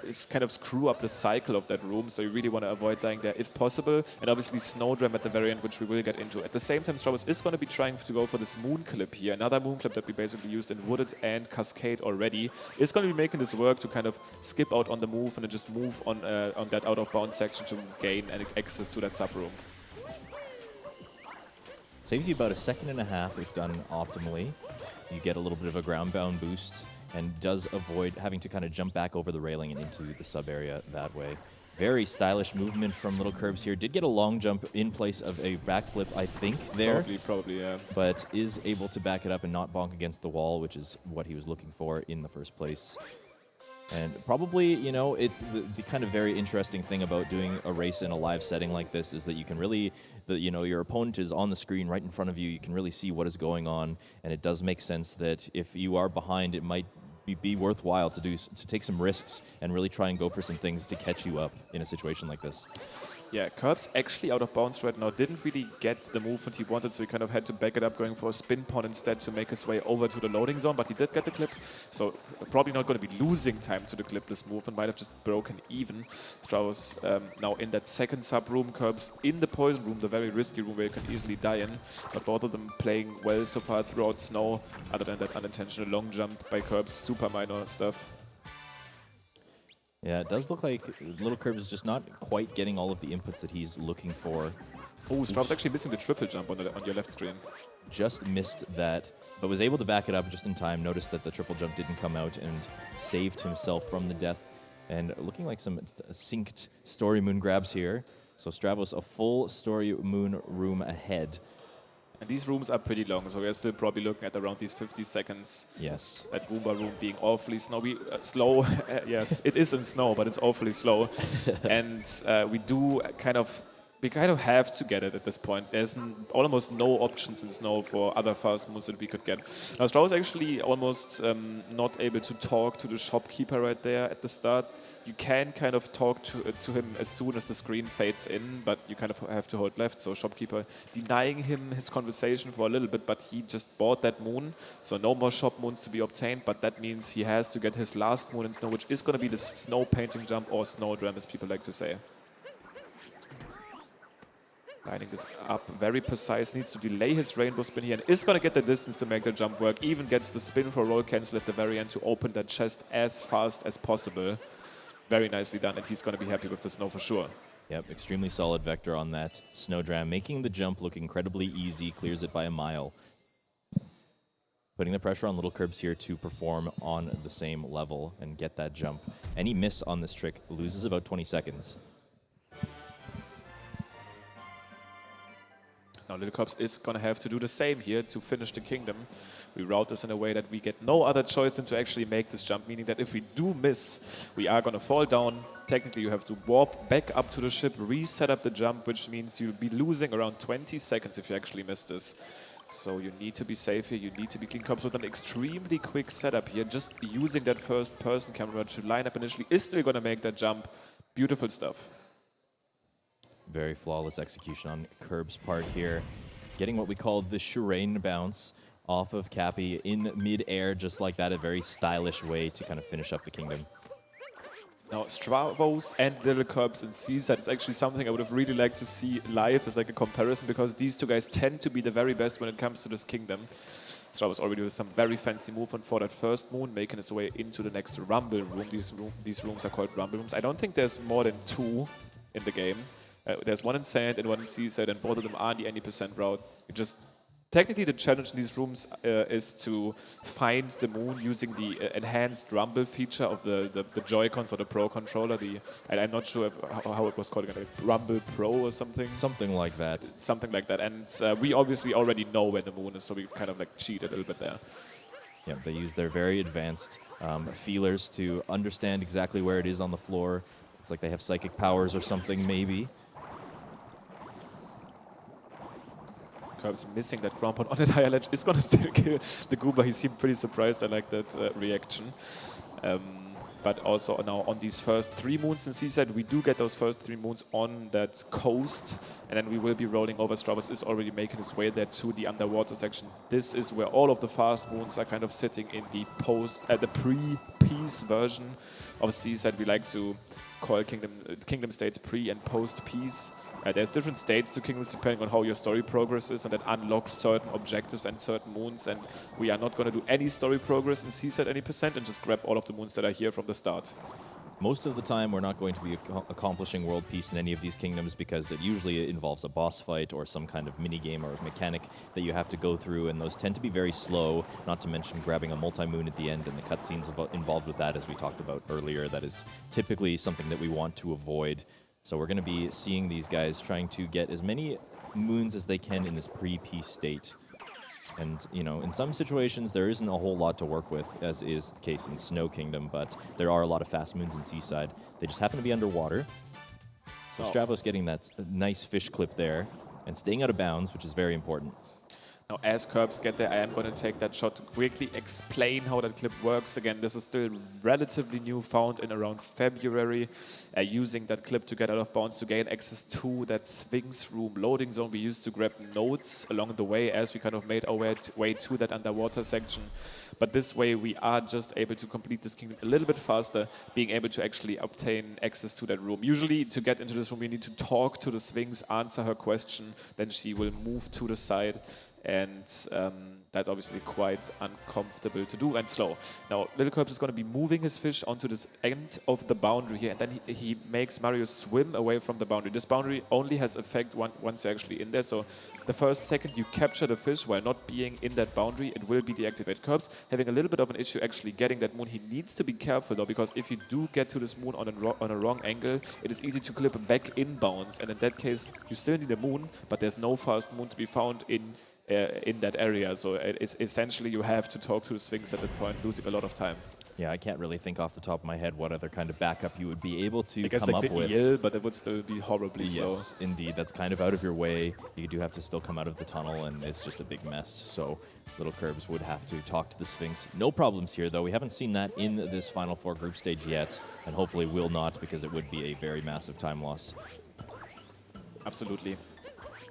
it's kind of screw up the cycle of that room, so you really want to avoid dying there if possible. And obviously Snowdram at the very end, which we will get into. At the same time, Stravos is going to be trying to go for this moon clip here, another moon clip that we basically used in Wooded and Cascade already. Is going to be making this work to kind of skip out on the move and then just move on that out of bounds section to gain access to that sub room. Saves you about 1.5 seconds if done optimally. You get a little bit of a ground bound boost, and does avoid having to kind of jump back over the railing and into the sub area that way. Very stylish movement from LilKirbs here. Did get a long jump in place of a backflip, I think, there. Probably, yeah. But is able to back it up and not bonk against the wall, which is what he was looking for in the first place. And probably, you know, it's the kind of very interesting thing about doing a race in a live setting like this is that you can really, you know, your opponent is on the screen right in front of you. You can really see what is going on, and it does make sense that if you are behind, it might be worthwhile to take some risks and really try and go for some things to catch you up in a situation like this. Yeah, Kirbs actually out of bounds right now, didn't really get the movement he wanted, so he kind of had to back it up, going for a spin pawn instead to make his way over to the loading zone, but he did get the clip, so probably not going to be losing time to the clipless move and might have just broken even. Stravos now in that second sub-room, Kirbs in the poison room, the very risky room where you can easily die in, but both of them playing well so far throughout Snow, other than that unintentional long jump by Kirbs, super minor stuff. Yeah, it does look like LilKirbs is just not quite getting all of the inputs that he's looking for. Oh, Stravos actually missing the triple jump on your left screen. Just missed that, but was able to back it up just in time. Noticed that the triple jump didn't come out and saved himself from the death. And looking like some synced story moon grabs here. So Stravos a full story moon room ahead. And these rooms are pretty long, so we're still probably looking at around these 50 seconds. Yes. That Goomba room being awfully slow. Yes, it is in snow, but it's awfully slow. And we kind of have to get it at this point. There's almost no options in snow for other fast moves that we could get. Now, Stravos actually almost not able to talk to the shopkeeper right there at the start. You can kind of talk to him as soon as the screen fades in, but you kind of have to hold left. So shopkeeper denying him his conversation for a little bit, but he just bought that moon. So no more shop moons to be obtained, but that means he has to get his last moon in snow, which is going to be this snow painting jump or snowdram, as people like to say. Lining this up very precise, needs to delay his rainbow spin here and is going to get the distance to make the jump work, even gets the spin for roll cancel at the very end to open that chest as fast as possible. Very nicely done, and he's going to be happy with the snow for sure. Yep, extremely solid vector on that snowdram, making the jump look incredibly easy, clears it by a mile. Putting the pressure on LilKirbs here to perform on the same level and get that jump. Any miss on this trick loses about 20 seconds. Now LilKirbs is going to have to do the same here to finish the kingdom. We route this in a way that we get no other choice than to actually make this jump, meaning that if we do miss, we are going to fall down. Technically, you have to warp back up to the ship, reset up the jump, which means you'll be losing around 20 seconds if you actually miss this. So you need to be safe here, you need to be clean. Kirbs with an extremely quick setup here, just using that first-person camera to line up initially, is still going to make that jump. Beautiful stuff. Very flawless execution on Kirbs' part here. Getting what we call the Shurain bounce off of Cappy in mid-air, just like that, a very stylish way to kind of finish up the kingdom. Now, Stravos and LilKirbs in Seaside is actually something I would have really liked to see live as like a comparison, because these two guys tend to be the very best when it comes to this kingdom. Stravos already with some very fancy movement for that first moon, making his way into the next Rumble room. These rooms are called Rumble rooms. I don't think there's more than 2 in the game. There's one in Sand and one in Seaside, and both of them are on the 80% route. You just technically the challenge in these rooms is to find the moon using the enhanced rumble feature of the Joy-Cons or the Pro controller. I'm not sure how it was called again, Rumble Pro or something. Something like that. Something like that. And we obviously already know where the moon is, so we kind of like cheat a little bit there. Yeah, they use their very advanced feelers to understand exactly where it is on the floor. It's like they have psychic powers or something, maybe. Kerbs missing that ground pound on that higher ledge is going to still kill the Goober. He seemed pretty surprised. I like that reaction. But also now on these first 3 moons in Seaside, we do get those first 3 moons on that coast, and then we will be rolling over. Stravos is already making his way there to the underwater section. This is where all of the fast moons are kind of sitting in the the pre-peace version of Seaside. We like to call Kingdom States pre and post-peace. There's different states to kingdoms depending on how your story progresses, and that unlocks certain objectives and certain moons. And we are not going to do any story progress in Seaside any percent and just grab all of the moons that are here from the start. Most of the time, we're not going to be accomplishing world peace in any of these kingdoms because it usually involves a boss fight or some kind of mini-game or mechanic that you have to go through, and those tend to be very slow, not to mention grabbing a multi-moon at the end and the cutscenes involved with that, as we talked about earlier. That is typically something that we want to avoid. So we're going to be seeing these guys trying to get as many moons as they can in this pre-peace state. And, you know, in some situations, there isn't a whole lot to work with, as is the case in Snow Kingdom, but there are a lot of fast moons in Seaside. They just happen to be underwater. So Stravos getting that nice fish clip there and staying out of bounds, which is very important. Now, as Kerbs get there, I am going to take that shot to quickly explain how that clip works. Again, this is still relatively new, found in around February. Using that clip to get out of bounds to gain access to that Sphinx room loading zone. We used to grab notes along the way as we kind of made our way to that underwater section. But this way, we are just able to complete this kingdom a little bit faster, being able to actually obtain access to that room. Usually, to get into this room, you need to talk to the Sphinx, answer her question, then she will move to the side. And that's obviously quite uncomfortable to do and slow. Now, LilKirbs is going to be moving his fish onto this end of the boundary here, and then he makes Mario swim away from the boundary. This boundary only has effect once you're actually in there, so the first second you capture the fish while not being in that boundary, it will be deactivated. Kerbs having a little bit of an issue actually getting that moon. He needs to be careful though, because if you do get to this moon on a wrong angle, it is easy to clip back inbounds, and in that case, you still need a moon, but there's no fast moon to be found in that area, so it's essentially you have to talk to the Sphinx at that point, losing a lot of time. Yeah, I can't really think off the top of my head what other kind of backup you would be able to I guess come like up with. Eel, but it would still be horribly slow. Yes, indeed. That's kind of out of your way. You do have to still come out of the tunnel, and it's just a big mess. So LilKirbs would have to talk to the Sphinx. No problems here, though. We haven't seen that in this Final Four group stage yet, and hopefully will not, because it would be a very massive time loss. Absolutely.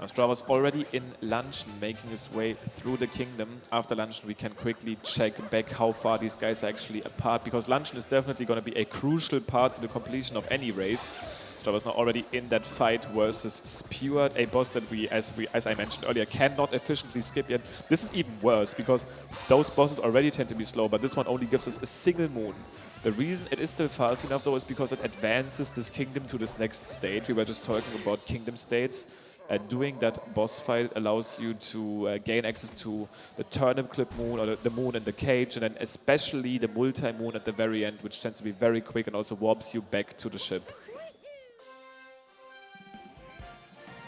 Now, Stravos already in Luncheon, making his way through the kingdom. After Luncheon, we can quickly check back how far these guys are actually apart, because Luncheon is definitely going to be a crucial part to the completion of any race. Stravos now already in that fight versus Speward, a boss that we, as I mentioned earlier, cannot efficiently skip yet. This is even worse, because those bosses already tend to be slow, but this one only gives us a single moon. The reason it is still fast enough, though, is because it advances this kingdom to this next stage. We were just talking about kingdom states. Doing that boss fight allows you to gain access to the turnip clip moon, or the moon in the cage, and then especially the multi-moon at the very end, which tends to be very quick and also warps you back to the ship.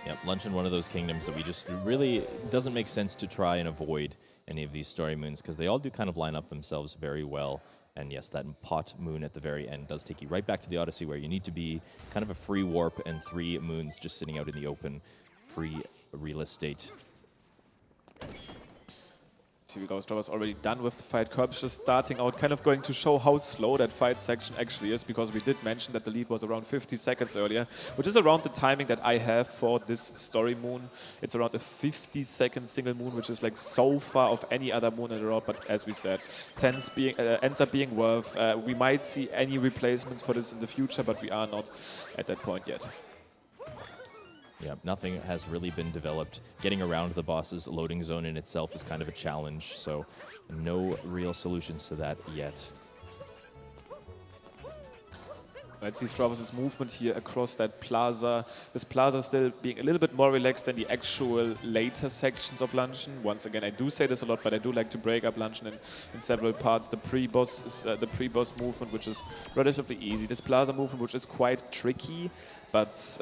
Yep, Luncheon, one of those kingdoms that we just really doesn't make sense to try and avoid any of these story moons, because they all do kind of line up themselves very well. And yes, that pot moon at the very end does take you right back to the Odyssey, where you need to be kind of a free warp and 3 moons just sitting out in the open, free real estate. Here we go, Stravos already done with the fight. Kerbs just starting out, kind of going to show how slow that fight section actually is, because we did mention that the lead was around 50 seconds earlier, which is around the timing that I have for this story moon. It's around a 50-second single moon, which is like so far of any other moon in the road, but as we said, ends up being worth. We might see any replacements for this in the future, but we are not at that point yet. Yeah, nothing has really been developed. Getting around the boss's loading zone in itself is kind of a challenge, so no real solutions to that yet. Let's see Stravos' movement here across that plaza. This plaza still being a little bit more relaxed than the actual later sections of Luncheon. Once again, I do say this a lot, but I do like to break up Luncheon in several parts. The pre-boss is the pre-boss movement, which is relatively easy. This plaza movement, which is quite tricky, but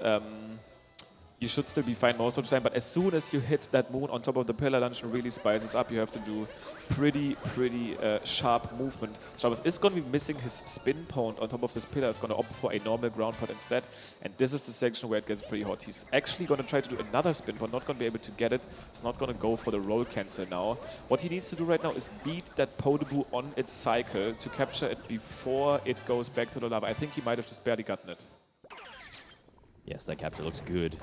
you should still be fine most of the time, but as soon as you hit that moon on top of the pillar, Luncheon really spices up. You have to do pretty sharp movement. Stravos is going to be missing his spin pound on top of this pillar. Is going to opt for a normal ground pound instead, and this is the section where it gets pretty hot. He's actually going to try to do another spin pound, not going to be able to get it. He's not going to go for the roll cancel now. What he needs to do right now is beat that Podoboo on its cycle to capture it before it goes back to the lava. I think he might have just barely gotten it. Yes, that capture looks good.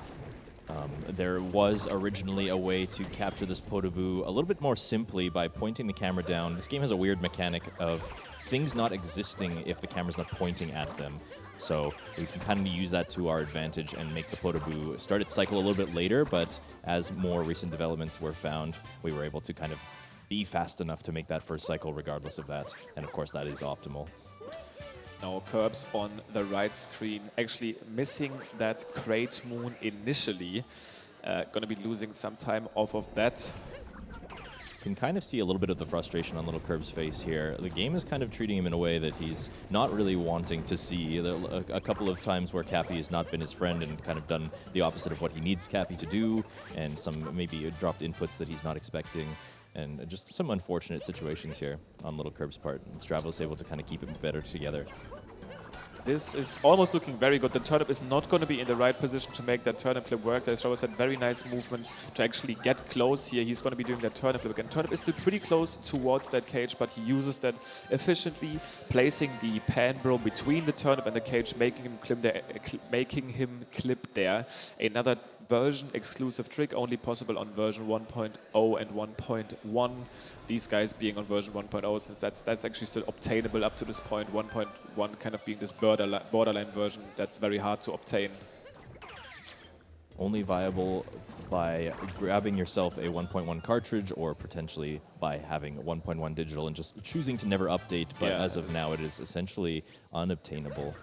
There was originally a way to capture this Podoboo a little bit more simply by pointing the camera down. This game has a weird mechanic of things not existing if the camera's not pointing at them. So we can kind of use that to our advantage and make the Podoboo start its cycle a little bit later, but as more recent developments were found, we were able to kind of be fast enough to make that first cycle regardless of that. And of course, that is optimal. Now Kirbs on the right screen, actually missing that Great Moon initially. Gonna be losing some time off of that. Can kind of see a little bit of the frustration on LilKirbs' face here. The game is kind of treating him in a way that he's not really wanting to see. A couple of times where Cappy has not been his friend and kind of done the opposite of what he needs Cappy to do, and some maybe dropped inputs that he's not expecting. And just some unfortunate situations here on LilKirbs' part. And Stravos able to kind of keep it better together. This is almost looking very good. The turnip is not going to be in the right position to make that turnip flip work. Stravos had very nice movement to actually get close here. He's going to be doing that turnip flip again. Turnip is still pretty close towards that cage, but he uses that efficiently, placing the pan bro between the turnip and the cage, making him clip there. Another version exclusive trick, only possible on version 1.0 and 1.1. These guys being on version 1.0, since that's actually still obtainable up to this point. 1.1 kind of being this borderline version that's very hard to obtain. Only viable by grabbing yourself a 1.1 cartridge or potentially by having a 1.1 digital and just choosing to never update, but yeah. As of now it is essentially unobtainable.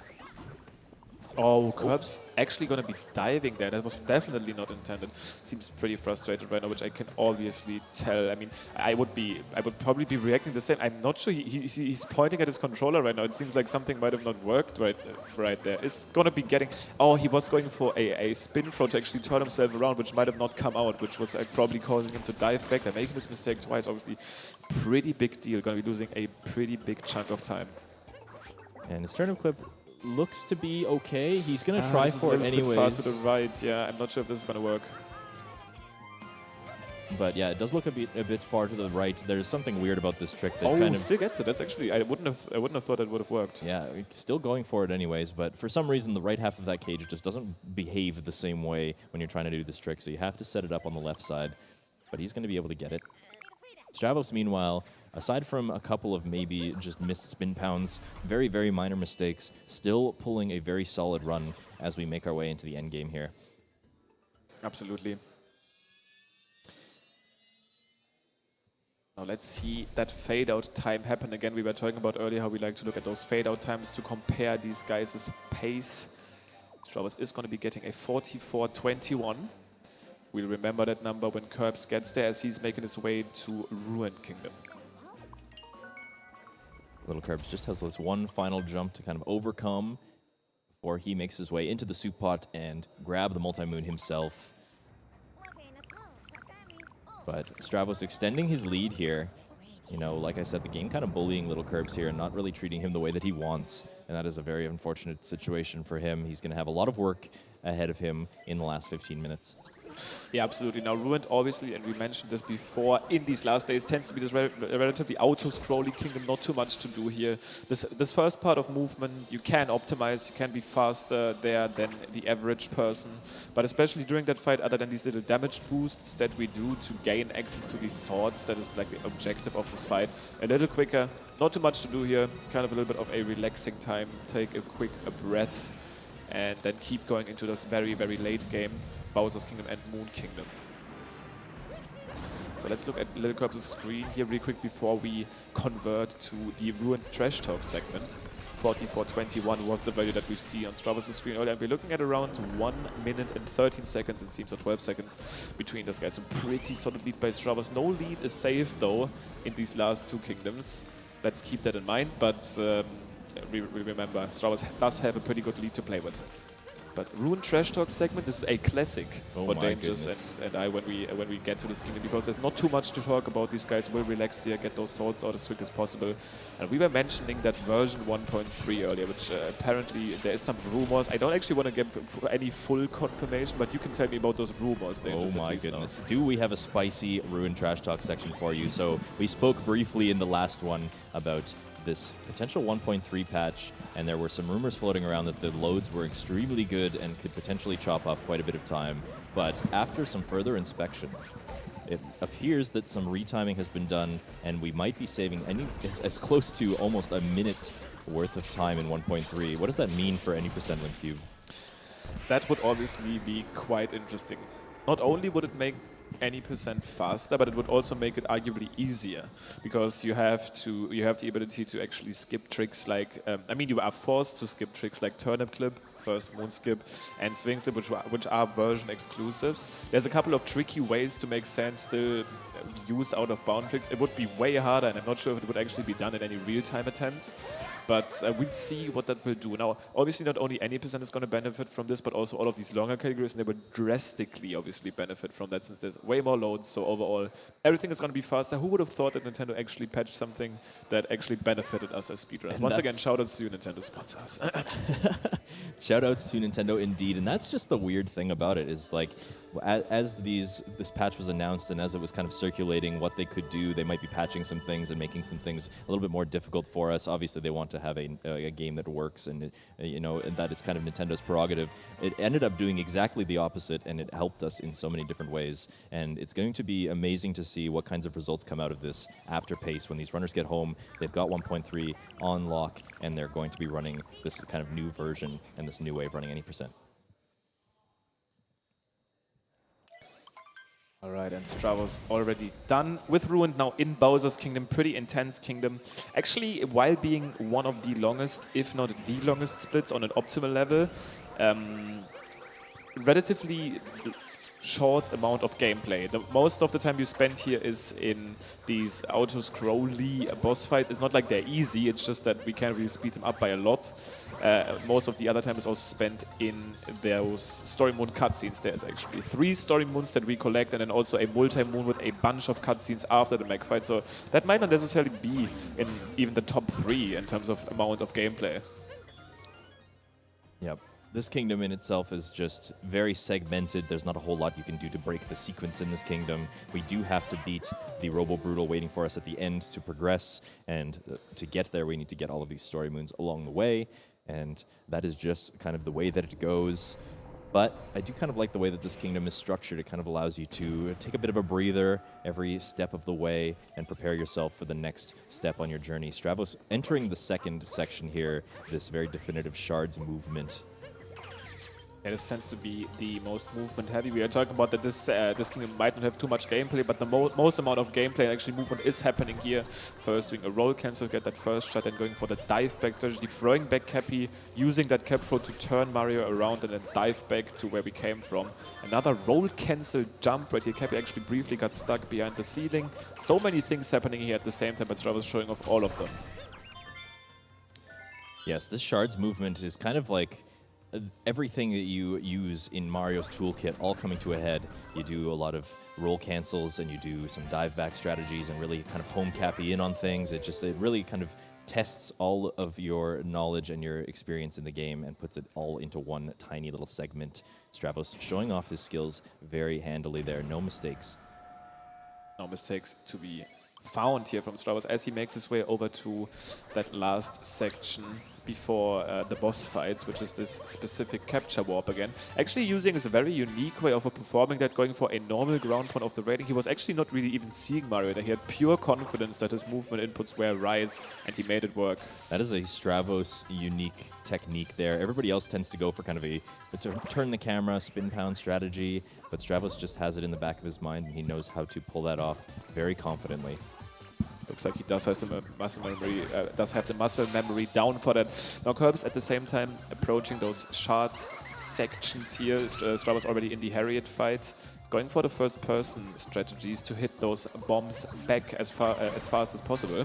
Oh, Kirbs actually going to be diving there. That was definitely not intended. Seems pretty frustrated right now, which I can obviously tell. I mean, I would probably be reacting the same. I'm not sure. He's pointing at his controller right now. It seems like something might have not worked right there. It's going to be getting... Oh, he was going for a spin throw to actually turn himself around, which might have not come out, which was probably causing him to dive back. They're making this mistake twice. Obviously, pretty big deal. Going to be losing a pretty big chunk of time. And his turnip clip looks to be okay. He's going to try for it anyways. Far to the right, yeah. I'm not sure if this is going to work. But yeah, it does look a bit far to the right. There's something weird about this trick that kind of still gets it. That's actually I wouldn't have thought that would have worked. Yeah, still going for it anyways, but for some reason the right half of that cage just doesn't behave the same way when you're trying to do this trick, so you have to set it up on the left side. But he's going to be able to get it. Stravos, meanwhile, aside from a couple of maybe just missed spin pounds, very, very minor mistakes, still pulling a very solid run as we make our way into the end game here. Absolutely. Now let's see that fade-out time happen again. We were talking about earlier how we like to look at those fade-out times to compare these guys' pace. Stravos is going to be getting a 44.21. We'll remember that number when Kirbs gets there as he's making his way to Ruined Kingdom. LilKirbs just has this one final jump to kind of overcome before he makes his way into the soup pot and grab the multi-moon himself. But Stravos extending his lead here. You know, like I said, the game kind of bullying LilKirbs here and not really treating him the way that he wants. And that is a very unfortunate situation for him. He's going to have a lot of work ahead of him in the last 15 minutes. Yeah, absolutely. Now, Ruined, obviously, and we mentioned this before, in these last days tends to be this relatively auto-scrolling kingdom, not too much to do here. This first part of movement, you can optimize, you can be faster there than the average person. But especially during that fight, other than these little damage boosts that we do to gain access to these swords, that is like the objective of this fight, a little quicker, not too much to do here, kind of a little bit of a relaxing time, take a quick breath, and then keep going into this very, very late game. Bowser's Kingdom and Moon Kingdom. So let's look at LilKirbs' screen here real quick before we convert to the Ruined Trash Talk segment. 44.21 was the value that we see on Stravos' screen earlier. And we're looking at around 1 minute and 13 seconds, it seems, or 12 seconds between those guys. So pretty solid lead by Stravos. No lead is safe, though, in these last two kingdoms. Let's keep that in mind. But we remember, Stravos does have a pretty good lead to play with. But Ruined Trash Talk segment is a classic for Dangerous and I when we get to this kingdom, because there's not too much to talk about. These guys will relax here, get those swords out as quick as possible. And we were mentioning that version 1.3 earlier, which apparently there is some rumors. I don't actually want to give any full confirmation, but you can tell me about those rumors. Oh my goodness. Do we have a spicy Ruined Trash Talk section for you? So we spoke briefly in the last one about this potential 1.3 patch, and there were some rumors floating around that the loads were extremely good and could potentially chop off quite a bit of time. But after some further inspection, it appears that some retiming has been done, and we might be saving as close to almost a minute worth of time in 1.3. What does that mean for any percent win cube? That would obviously be quite interesting. Not only would it make any percent faster, but it would also make it arguably easier, because you have the ability to actually skip tricks like I mean, you are forced to skip tricks like turnip clip, first moon skip, and swing slip, which are version exclusives. There's a couple of tricky ways to make sand still use out of bound tricks. It would be way harder, and I'm not sure if it would actually be done in any real-time attempts. But we'll see what that will do. Now, obviously, not only any percent is going to benefit from this, but also all of these longer categories, and they will drastically, obviously, benefit from that, since there's way more loads. So overall, everything is going to be faster. Who would have thought that Nintendo actually patched something that actually benefited us as speedrunners? Once again, shout-outs to you, Nintendo sponsors. Shout-outs to Nintendo, indeed. And that's just the weird thing about it, is like, as this patch was announced and as it was kind of circulating what they could do, they might be patching some things and making some things a little bit more difficult for us. Obviously, they want to have a game that works, and and that is kind of Nintendo's prerogative. It ended up doing exactly the opposite, and it helped us in so many different ways. And it's going to be amazing to see what kinds of results come out of this after PACE. When these runners get home, they've got 1.3 on lock, and they're going to be running this kind of new version and this new way of running any percent. All right, and Stravos already done with Ruined, now in Bowser's Kingdom. Pretty intense kingdom. Actually, while being one of the longest, if not the longest splits on an optimal level, relatively short amount of gameplay. Most of the time you spend here is in these auto-scrolly boss fights. It's not like they're easy, it's just that we can't really speed them up by a lot. Most of the other time is also spent in those story moon cutscenes. There's actually 3 story moons that we collect, and then also a multi-moon with a bunch of cutscenes after the mech fight. So that might not necessarily be in even the top 3 in terms of amount of gameplay. Yep. This kingdom in itself is just very segmented. There's not a whole lot you can do to break the sequence in this kingdom. We do have to beat the Robo Brutal waiting for us at the end to progress, and to get there we need to get all of these story moons along the way, and that is just kind of the way that it goes. But I do kind of like the way that this kingdom is structured. It kind of allows you to take a bit of a breather every step of the way and prepare yourself for the next step on your journey. Stravos entering the second section here, this very definitive shards movement. Yeah, this tends to be the most movement heavy. We are talking about that this kingdom might not have too much gameplay, but the most amount of gameplay and actually movement is happening here. First doing a roll cancel, get that first shot, then going for the dive back strategy, throwing back Cappy, using that cap throw to turn Mario around and then dive back to where we came from. Another roll cancel jump right here. Cappy actually briefly got stuck behind the ceiling. So many things happening here at the same time, but Stravos showing off all of them. Yes, this shards movement is kind of like everything that you use in Mario's toolkit all coming to a head. You do a lot of roll cancels, and you do some dive back strategies, and really kind of home Cappy in on things. It really kind of tests all of your knowledge and your experience in the game and puts it all into one tiny little segment. Stravos showing off his skills very handily there. No mistakes. No mistakes to be found here from Stravos as he makes his way over to that last section before the boss fights, which is this specific capture warp again. Actually using this very unique way of performing that, going for a normal ground pound of the rating. He was actually not really even seeing Mario there. He had pure confidence that his movement inputs were right, and he made it work. That is a Stravos unique technique there. Everybody else tends to go for kind of a turn the camera, spin pound strategy, but Stravos just has it in the back of his mind, and he knows how to pull that off very confidently. Looks like he does have the muscle memory down for that. Now Kirbs at the same time approaching those shard sections here. Stravos already in the Harriet fight, going for the first-person strategies to hit those bombs back as fast as possible.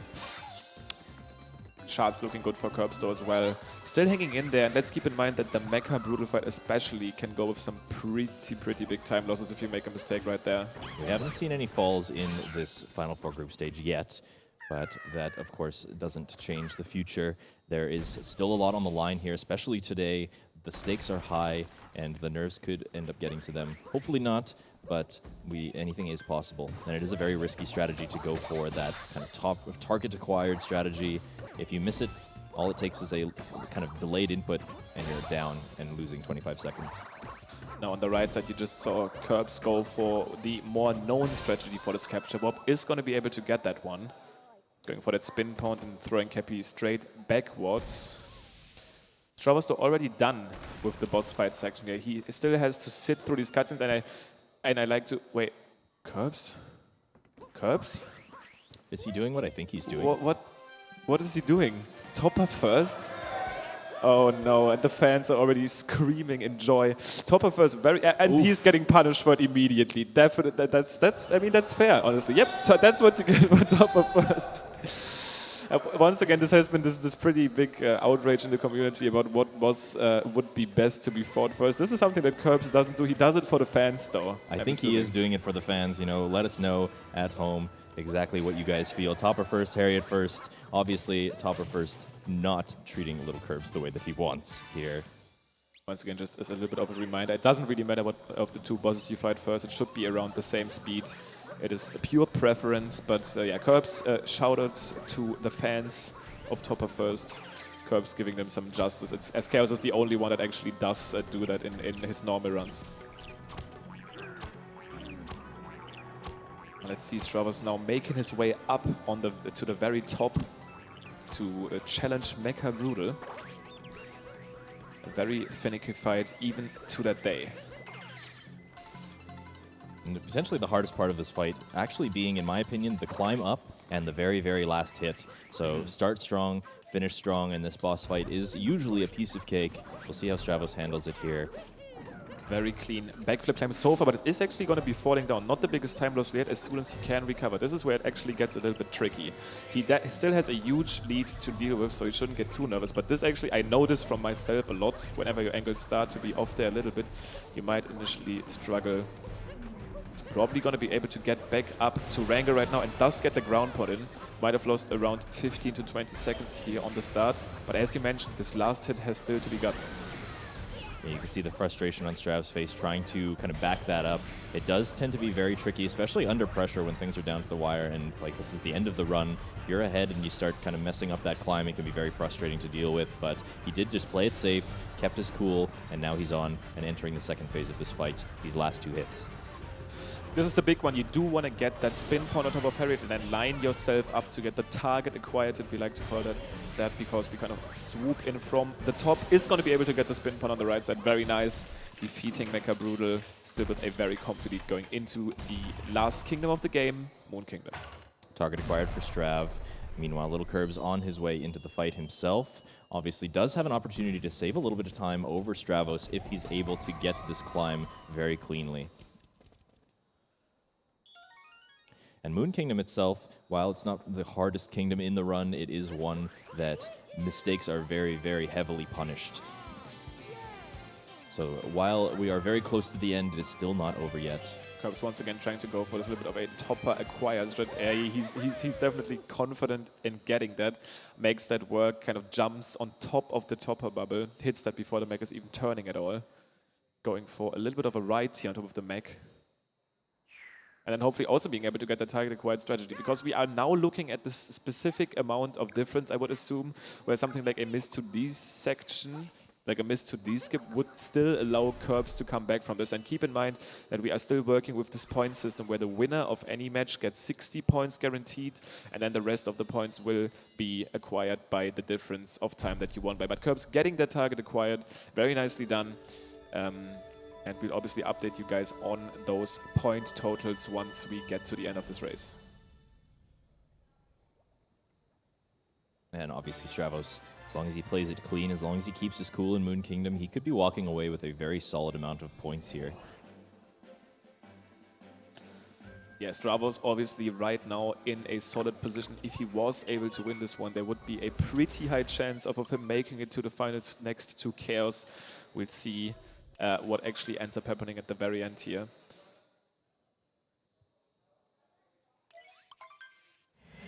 Shards looking good for Kirbs though as well. Still hanging in there, and let's keep in mind that the Mecha Brutal fight especially can go with some pretty big time losses if you make a mistake right there. We haven't seen any falls in this Final Four group stage yet, but that of course doesn't change the future. There is still a lot on the line here, especially today. The stakes are high, and the nerves could end up getting to them. Hopefully not, but anything is possible. And it is a very risky strategy to go for that kind of target-acquired strategy. If you miss it, all it takes is a kind of delayed input, and you're down and losing 25 seconds. Now on the right side, you just saw Kirbs go for the more known strategy for this capture warp. Is going to be able to get that one. Going for that spin pound and throwing Cappy straight backwards. Stravos though already done with the boss fight section here. He still has to sit through these cutscenes, and I like to... Wait, Kirbs? Kirbs? Is he doing what I think he's doing? What is he doing? Topper first? Oh no, and the fans are already screaming in joy. Topper first, and he's getting punished for it immediately. Definitely, I mean, that's fair, honestly. Yep, that's what you get for Topper first. Once again, this has been this pretty big outrage in the community about what would be best to be fought first. This is something that Kirbs doesn't do. He does it for the fans, though. I think he is doing it for the fans. You know, let us know at home exactly what you guys feel. Topper first, Harriet first. Obviously, Topper first, not treating LilKirbs the way that he wants here. Once again, just as a little bit of a reminder, it doesn't really matter what of the two bosses you fight first. It should be around the same speed. It is a pure preference, but yeah, Kirbs, shout-outs to the fans of Topper first. Kirbs giving them some justice. As Chaos is the only one that actually does do that in his normal runs. Let's see Stravos now making his way up on to the very top to challenge Mecha Brutal. A very finicky fight even to that day. And potentially the hardest part of this fight actually being, in my opinion, the climb up and the very last hit. So start strong, finish strong, and this boss fight is usually a piece of cake. We'll see how Stravos handles it here. Very clean backflip climb so far, but it is actually going to be falling down. Not the biggest time loss yet, as soon as he can recover. This is where it actually gets a little bit tricky. He still has a huge lead to deal with, so he shouldn't get too nervous. But this actually, I know this from myself a lot. Whenever your angles start to be off there a little bit, you might initially struggle. He's probably going to be able to get back up to Wrangler right now and does get the ground pot in. Might have lost around 15 to 20 seconds here on the start. But as you mentioned, this last hit has still to be gotten. Yeah, you can see the frustration on Strav's face trying to kind of back that up. It does tend to be very tricky, especially under pressure when things are down to the wire, and like this is the end of the run. If you're ahead and you start kind of messing up that climb, it can be very frustrating to deal with, but he did just play it safe, kept his cool, and now he's on and entering the second phase of this fight, these last two hits. This is the big one. You do want to get that spin point on top of Harriet and then line yourself up to get the target acquired, we like to call that because we kind of swoop in from the top. Is going to be able to get the spin point on the right side. Very nice. Defeating Mecha Brutal. Still with a very comfy lead going into the last kingdom of the game, Moon Kingdom. Target acquired for Strav. Meanwhile, LilKirbs on his way into the fight himself. Obviously does have an opportunity to save a little bit of time over Stravos if he's able to get this climb very cleanly. And Moon Kingdom itself, while it's not the hardest kingdom in the run, it is one that mistakes are very heavily punished. So while we are very close to the end, it is still not over yet. Kirbs once again trying to go for this little bit of a topper acquire strat. He's definitely confident in getting that. Makes that work, kind of jumps on top of the topper bubble. Hits that before the mech is even turning at all. Going for a little bit of a right here on top of the mech. And then hopefully also being able to get the target acquired strategy, because we are now looking at this specific amount of difference, I would assume, where something like a miss to D section, like a miss to D skip, would still allow Kirbs to come back from this. And keep in mind that we are still working with this point system where the winner of any match gets 60 points guaranteed, and then the rest of the points will be acquired by the difference of time that you won by. But Kirbs getting that target acquired, very nicely done. And we'll obviously update you guys on those point totals once we get to the end of this race. And obviously Stravos, as long as he plays it clean, as long as he keeps his cool in Moon Kingdom, he could be walking away with a very solid amount of points here. Yeah, Stravos obviously right now in a solid position. If he was able to win this one, there would be a pretty high chance of him making it to the finals next to Chaos. We'll see what actually ends up happening at the very end here.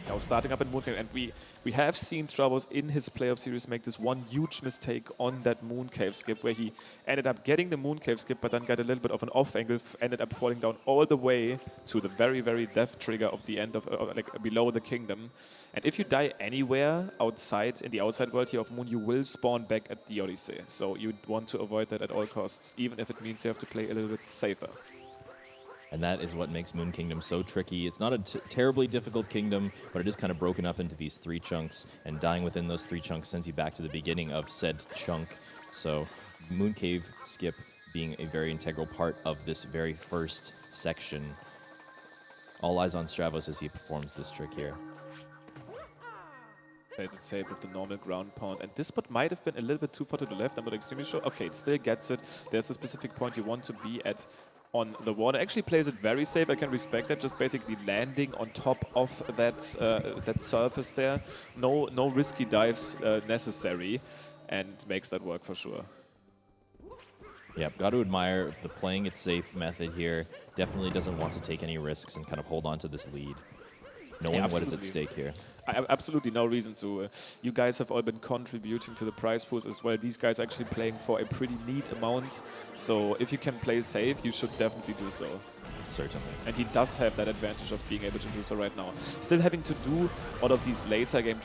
Now starting up in Moon Cave, and we have seen Stravos in his playoff series make this one huge mistake on that Moon Cave skip, where he ended up getting the Moon Cave skip, but then got a little bit of an off angle, ended up falling down all the way to the very, very death trigger of the end of, like below the kingdom. And if you die anywhere outside, in the outside world here of Moon, you will spawn back at the Odyssey. So you want to avoid that at all costs, even if it means you have to play a little bit safer. And that is what makes Moon Kingdom so tricky. It's not a terribly difficult kingdom, but it is kind of broken up into these 3 chunks, and dying within those 3 chunks sends you back to the beginning of said chunk. So Moon Cave skip being a very integral part of this very first section. All eyes on Stravos as he performs this trick here. Plays it safe with the normal ground pound, and this spot might have been a little bit too far to the left. I'm not extremely sure. Okay, it still gets it. There's a specific point you want to be at on the water. Actually plays it very safe. I can respect that. Just basically landing on top of that that surface there. No risky dives necessary, and makes that work for sure. Yep, got to admire the playing it safe method here. Definitely doesn't want to take any risks and kind of hold on to this lead, knowing what is at stake here. Absolutely no reason to. You guys have all been contributing to the prize pools as well. These guys actually playing for a pretty neat amount. So if you can play safe, you should definitely do so. Certainly. And he does have that advantage of being able to do so right now. Still having to do all of these later game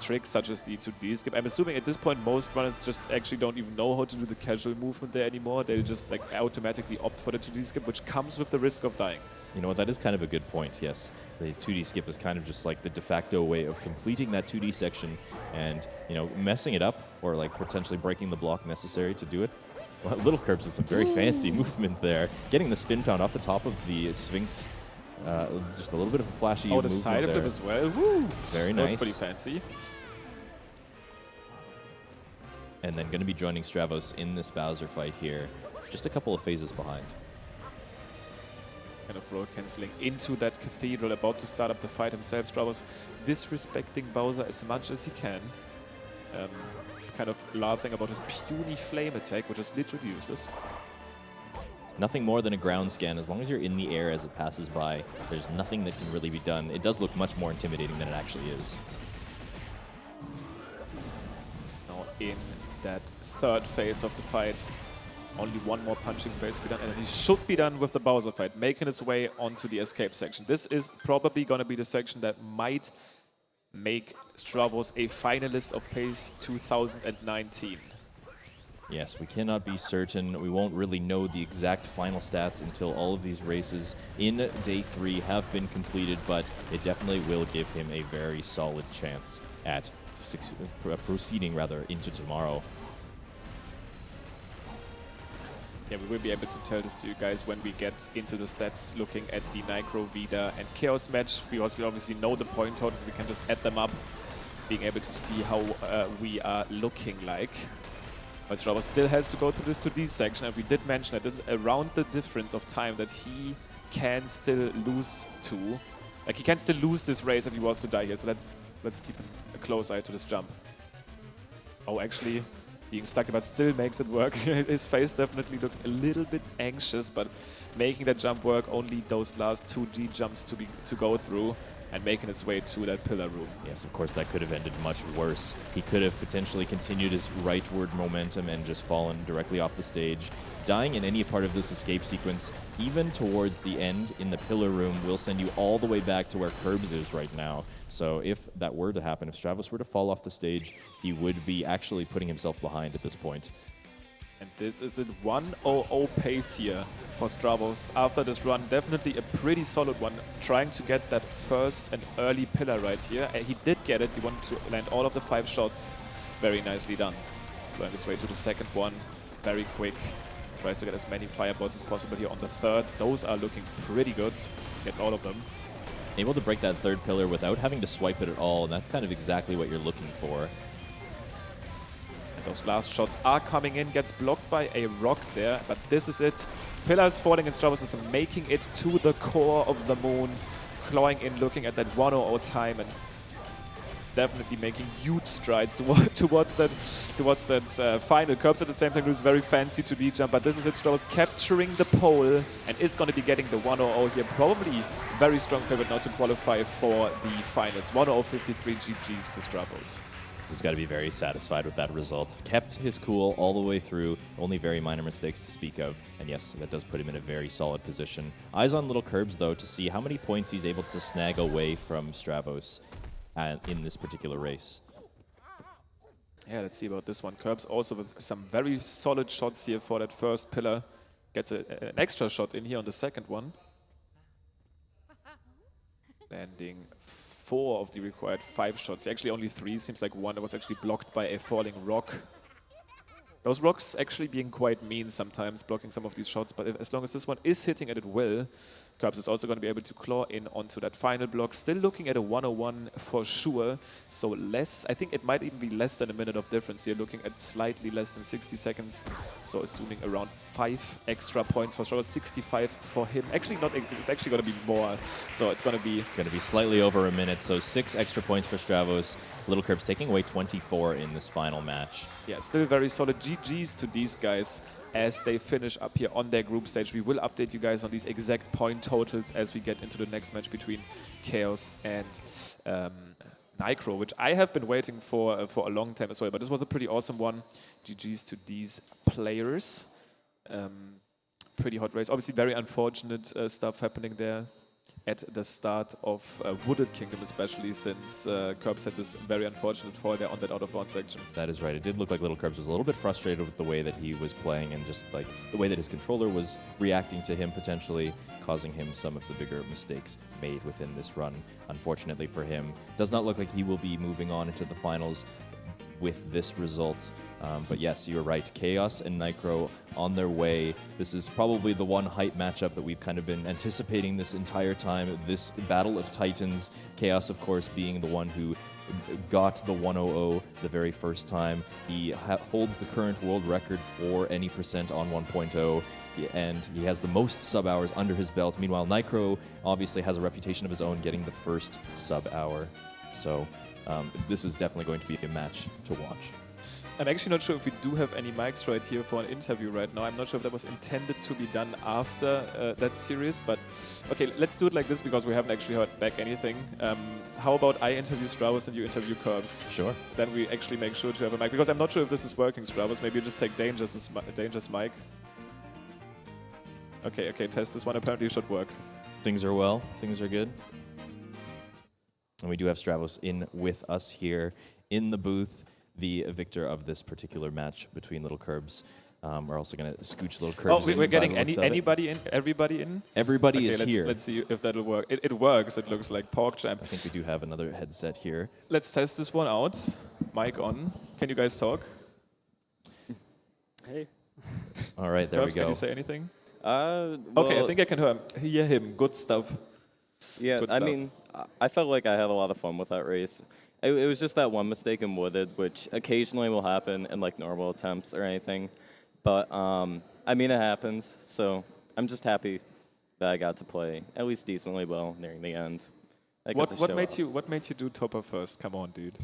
tricks, such as the 2D skip. I'm assuming at this point most runners just actually don't even know how to do the casual movement there anymore. They just like automatically opt for the 2D skip, which comes with the risk of dying. You know what, that is kind of a good point, yes. The 2D skip is kind of just like the de facto way of completing that 2D section and, you know, messing it up or like potentially breaking the block necessary to do it. Well, LilKirbs with some very fancy movement there. Getting the spin pound off the top of the Sphinx. Just a little bit of a flashy movement the side of there. it as well. Woo! Very nice. That was pretty fancy. And then going to be joining Stravos in this Bowser fight here. Just a couple of phases behind. Kind of roll cancelling into that cathedral, about to start up the fight himself. Stravos disrespecting Bowser as much as he can. Kind of laughing about his puny flame attack, which is literally useless. Nothing more than a ground scan. As long as you're in the air as it passes by, there's nothing that can really be done. It does look much more intimidating than it actually is. Now in that third phase of the fight, only one more punching phase to be done, and he should be done with the Bowser fight, making his way onto the escape section. This is probably going to be the section that might make Stravos a finalist of PACE 2019. Yes, we cannot be certain. We won't really know the exact final stats until all of these races in day 3 have been completed, but it definitely will give him a very solid chance at proceeding into tomorrow. Yeah, we will be able to tell this to you guys when we get into the stats, looking at the Nitro, Vida, and Chaos match, because we obviously know the point totals. We can just add them up, being able to see how we are looking like. But Stravos still has to go through this 2D section, and we did mention that this is around the difference of time that he can still lose to. Like, he can still lose this race if he was to die here, so let's keep a close eye to this jump. Oh, actually, being stuck, but still makes it work. His face definitely looked a little bit anxious, but making that jump work, only those last 2G jumps to go through. and making his way to that pillar room. Yes, of course, that could have ended much worse. He could have potentially continued his rightward momentum and just fallen directly off the stage. Dying in any part of this escape sequence, even towards the end in the pillar room, will send you all the way back to where Kirbs is right now. So if that were to happen, if Stravos were to fall off the stage, he would be actually putting himself behind at this point. And this is a 1:00 pace here for Stravos. After this run, definitely a pretty solid one, trying to get that first and early pillar right here. And he did get it. He wanted to land all of the 5 shots. Very nicely done. Going his way to the second one. Very quick. Tries to get as many fireballs as possible here on the third. Those are looking pretty good. Gets all of them. Able to break that third pillar without having to swipe it at all, and that's kind of exactly what you're looking for. Those last shots are coming in, gets blocked by a rock there, but this is it. Pillars falling and Stravos is making it to the core of the moon, clawing in, looking at that 1:00 time, and definitely making huge strides towards that final. Kirbs at the same time looks very fancy to D-jump, but this is it. Stravos capturing the pole and is going to be getting the 1:00 here. Probably very strong favorite now to qualify for the finals. 1:00.53 GGs to Stravos. He's got to be very satisfied with that result. Kept his cool all the way through, only very minor mistakes to speak of. And yes, that does put him in a very solid position. Eyes on LilKirbs, though, to see how many points he's able to snag away from Stravos in this particular race. Yeah, let's see about this one. Kirbs also with some very solid shots here for that first pillar. Gets an extra shot in here on the second one. Landing 4 of the required 5 shots. Actually only 3. Seems like one that was actually blocked by a falling rock. Those rocks actually being quite mean sometimes, blocking some of these shots, but as long as this one is hitting, and it will, Kirbs is also going to be able to claw in onto that final block. Still looking at a 1:01 for sure, so less, I think it might even be less than a minute of difference here, looking at slightly less than 60 seconds, so assuming around 5 extra points for Stravos, 65 for him. Actually not, it's actually going to be more, so it's going to be slightly over a minute, so 6 extra points for Stravos. LilKirbs taking away 24 in this final match. Yeah, still very solid. GGs to these guys as they finish up here on their group stage. We will update you guys on these exact point totals as we get into the next match between Chaos and Nicro, which I have been waiting for a long time as well. But this was a pretty awesome one. GGs to these players. Pretty hot race. Obviously very unfortunate stuff happening there at the start of Wooded Kingdom, especially since Kirbs had this very unfortunate fall there on that out-of-bounds section. That is right. It did look like LilKirbs was a little bit frustrated with the way that he was playing and just like the way that his controller was reacting to him, potentially causing him some of the bigger mistakes made within this run. Unfortunately for him, does not look like he will be moving on into the finals with this result. But yes, you're right. Chaos and Nicro on their way. This is probably the one hype matchup that we've kind of been anticipating this entire time. This Battle of Titans. Chaos, of course, being the one who got the 1:00 the very first time. He holds the current world record for any percent on 1.0. And he has the most sub hours under his belt. Meanwhile, Nicro obviously has a reputation of his own, getting the first sub hour. So this is definitely going to be a match to watch. I'm actually not sure if we do have any mics right here for an interview right now. I'm not sure if that was intended to be done after that series, but okay, let's do it like this because we haven't actually heard back anything. How about I interview Stravos and you interview Kirbs? Sure. Then we actually make sure to have a mic, because I'm not sure if this is working, Stravos. Maybe you just take Danger's mic. Okay, test this one. Apparently it should work. Things are well. Things are good. And we do have Stravos in with us here in the booth, the victor of this particular match between LilKirbs. We're also going to scooch LilKirbs in. We're getting anybody in? Everybody in? Everybody is here. Let's see if that'll work. It works. It looks like PogChamp. I think we do have another headset here. Let's test this one out. Mic on. Can you guys talk? Hey. All right, there Kirbs, we go. Can you say anything? Well, okay, I think I can hear him. Good stuff. Yeah, Good I stuff. mean, I felt like I had a lot of fun with that race. It was just that one mistake in Wooded, which occasionally will happen in like normal attempts or anything. But I mean, it happens. So I'm just happy that I got to play at least decently well nearing the end. What made you do topper first? Come on, dude.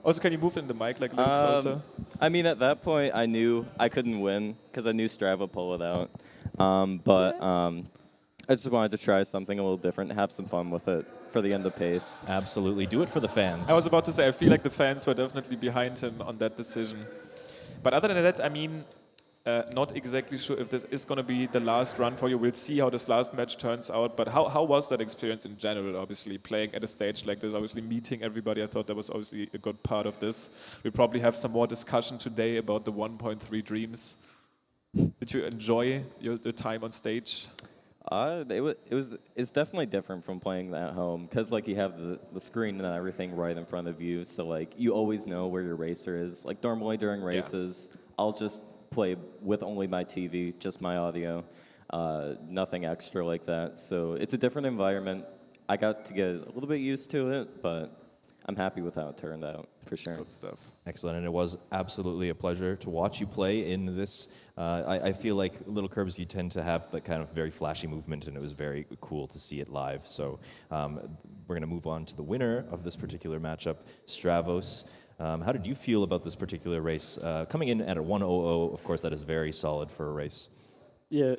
Also, can you move in the mic like a little closer? I mean, at that point, I knew I couldn't win because I knew Strava pull it out. But I just wanted to try something a little different, have some fun with it for the end of PACE. Absolutely. Do it for the fans. I was about to say, I feel like the fans were definitely behind him on that decision. But other than that, I mean, not exactly sure if this is going to be the last run for you. We'll see how this last match turns out. But how was that experience in general, obviously, playing at a stage like this, obviously meeting everybody? I thought that was obviously a good part of this. We'll probably have some more discussion today about the 1.3 dreams. Did you enjoy the time on stage? It's definitely different from playing at home because like you have the screen and everything right in front of you, so like you always know where your racer is. Like normally during races, I'll just play with only my TV, just my audio, nothing extra like that. So it's a different environment. I got to get a little bit used to it, but I'm happy with how it turned out, for sure. Good stuff. Excellent, and it was absolutely a pleasure to watch you play in this. I feel like LilKirbs, you tend to have that kind of very flashy movement, and it was very cool to see it live. So we're going to move on to the winner of this particular matchup, Stravos. How did you feel about this particular race? Coming in at a 1:00, of course, that is very solid for a race. Yeah,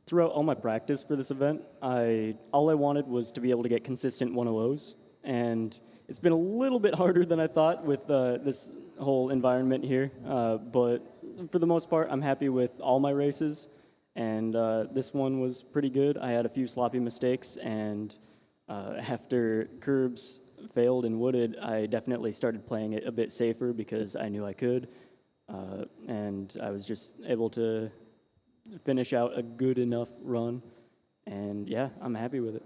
throughout all my practice for this event, all I wanted was to be able to get consistent 1:00s, and it's been a little bit harder than I thought with this whole environment here, but for the most part, I'm happy with all my races, and this one was pretty good. I had a few sloppy mistakes, and after Kirbs failed in Wooded, I definitely started playing it a bit safer because I knew I could, and I was just able to finish out a good enough run, and yeah, I'm happy with it.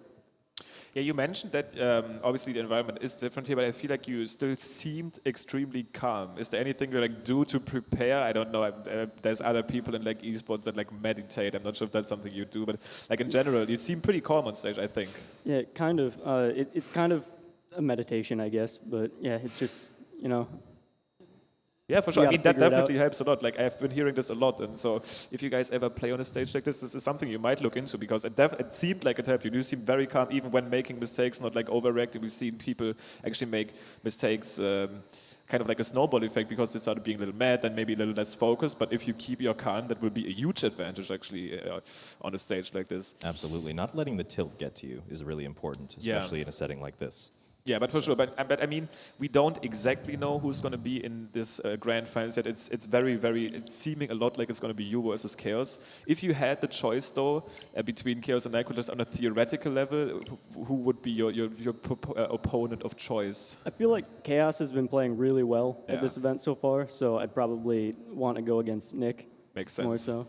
Yeah, you mentioned that obviously the environment is different here, but I feel like you still seemed extremely calm. Is there anything you like do to prepare? I don't know. There's other people in like esports that like meditate. I'm not sure if that's something you do, but like in general, you seem pretty calm on stage, I think. Yeah, kind of. It's kind of a meditation, I guess, but yeah, it's just, you know. Yeah, for sure. I mean, that figure it definitely out. helps a lot. Like, I've been hearing this a lot. And so if you guys ever play on a stage like this is something you might look into because it seemed like it helped you. You seem very calm, even when making mistakes, not like overreacting. We've seen people actually make mistakes, kind of like a snowball effect because they started being a little mad and maybe a little less focused. But if you keep your calm, that will be a huge advantage, actually, on a stage like this. Absolutely. Not letting the tilt get to you is really important, especially in a setting like this. Yeah, but for sure. But I mean, we don't exactly know who's going to be in this grand finals yet. It's it's seeming a lot like it's going to be you versus Chaos. If you had the choice though between Chaos and Nyko, just on a theoretical level, who would be your opponent of choice? I feel like Chaos has been playing really well Yeah. at this event so far, so I'd probably want to go against Nick. Makes sense. More so.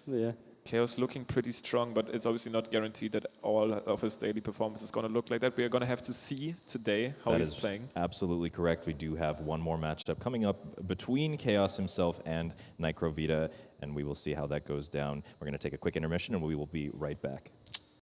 Yeah. Chaos looking pretty strong, but it's obviously not guaranteed that all of his daily performance is going to look like that. We are going to have to see today how That he's is playing. absolutely correct. We do have one more matchup coming up between Chaos himself and Nycrovita, and we will see how that goes down. We're going to take a quick intermission, and we will be right back.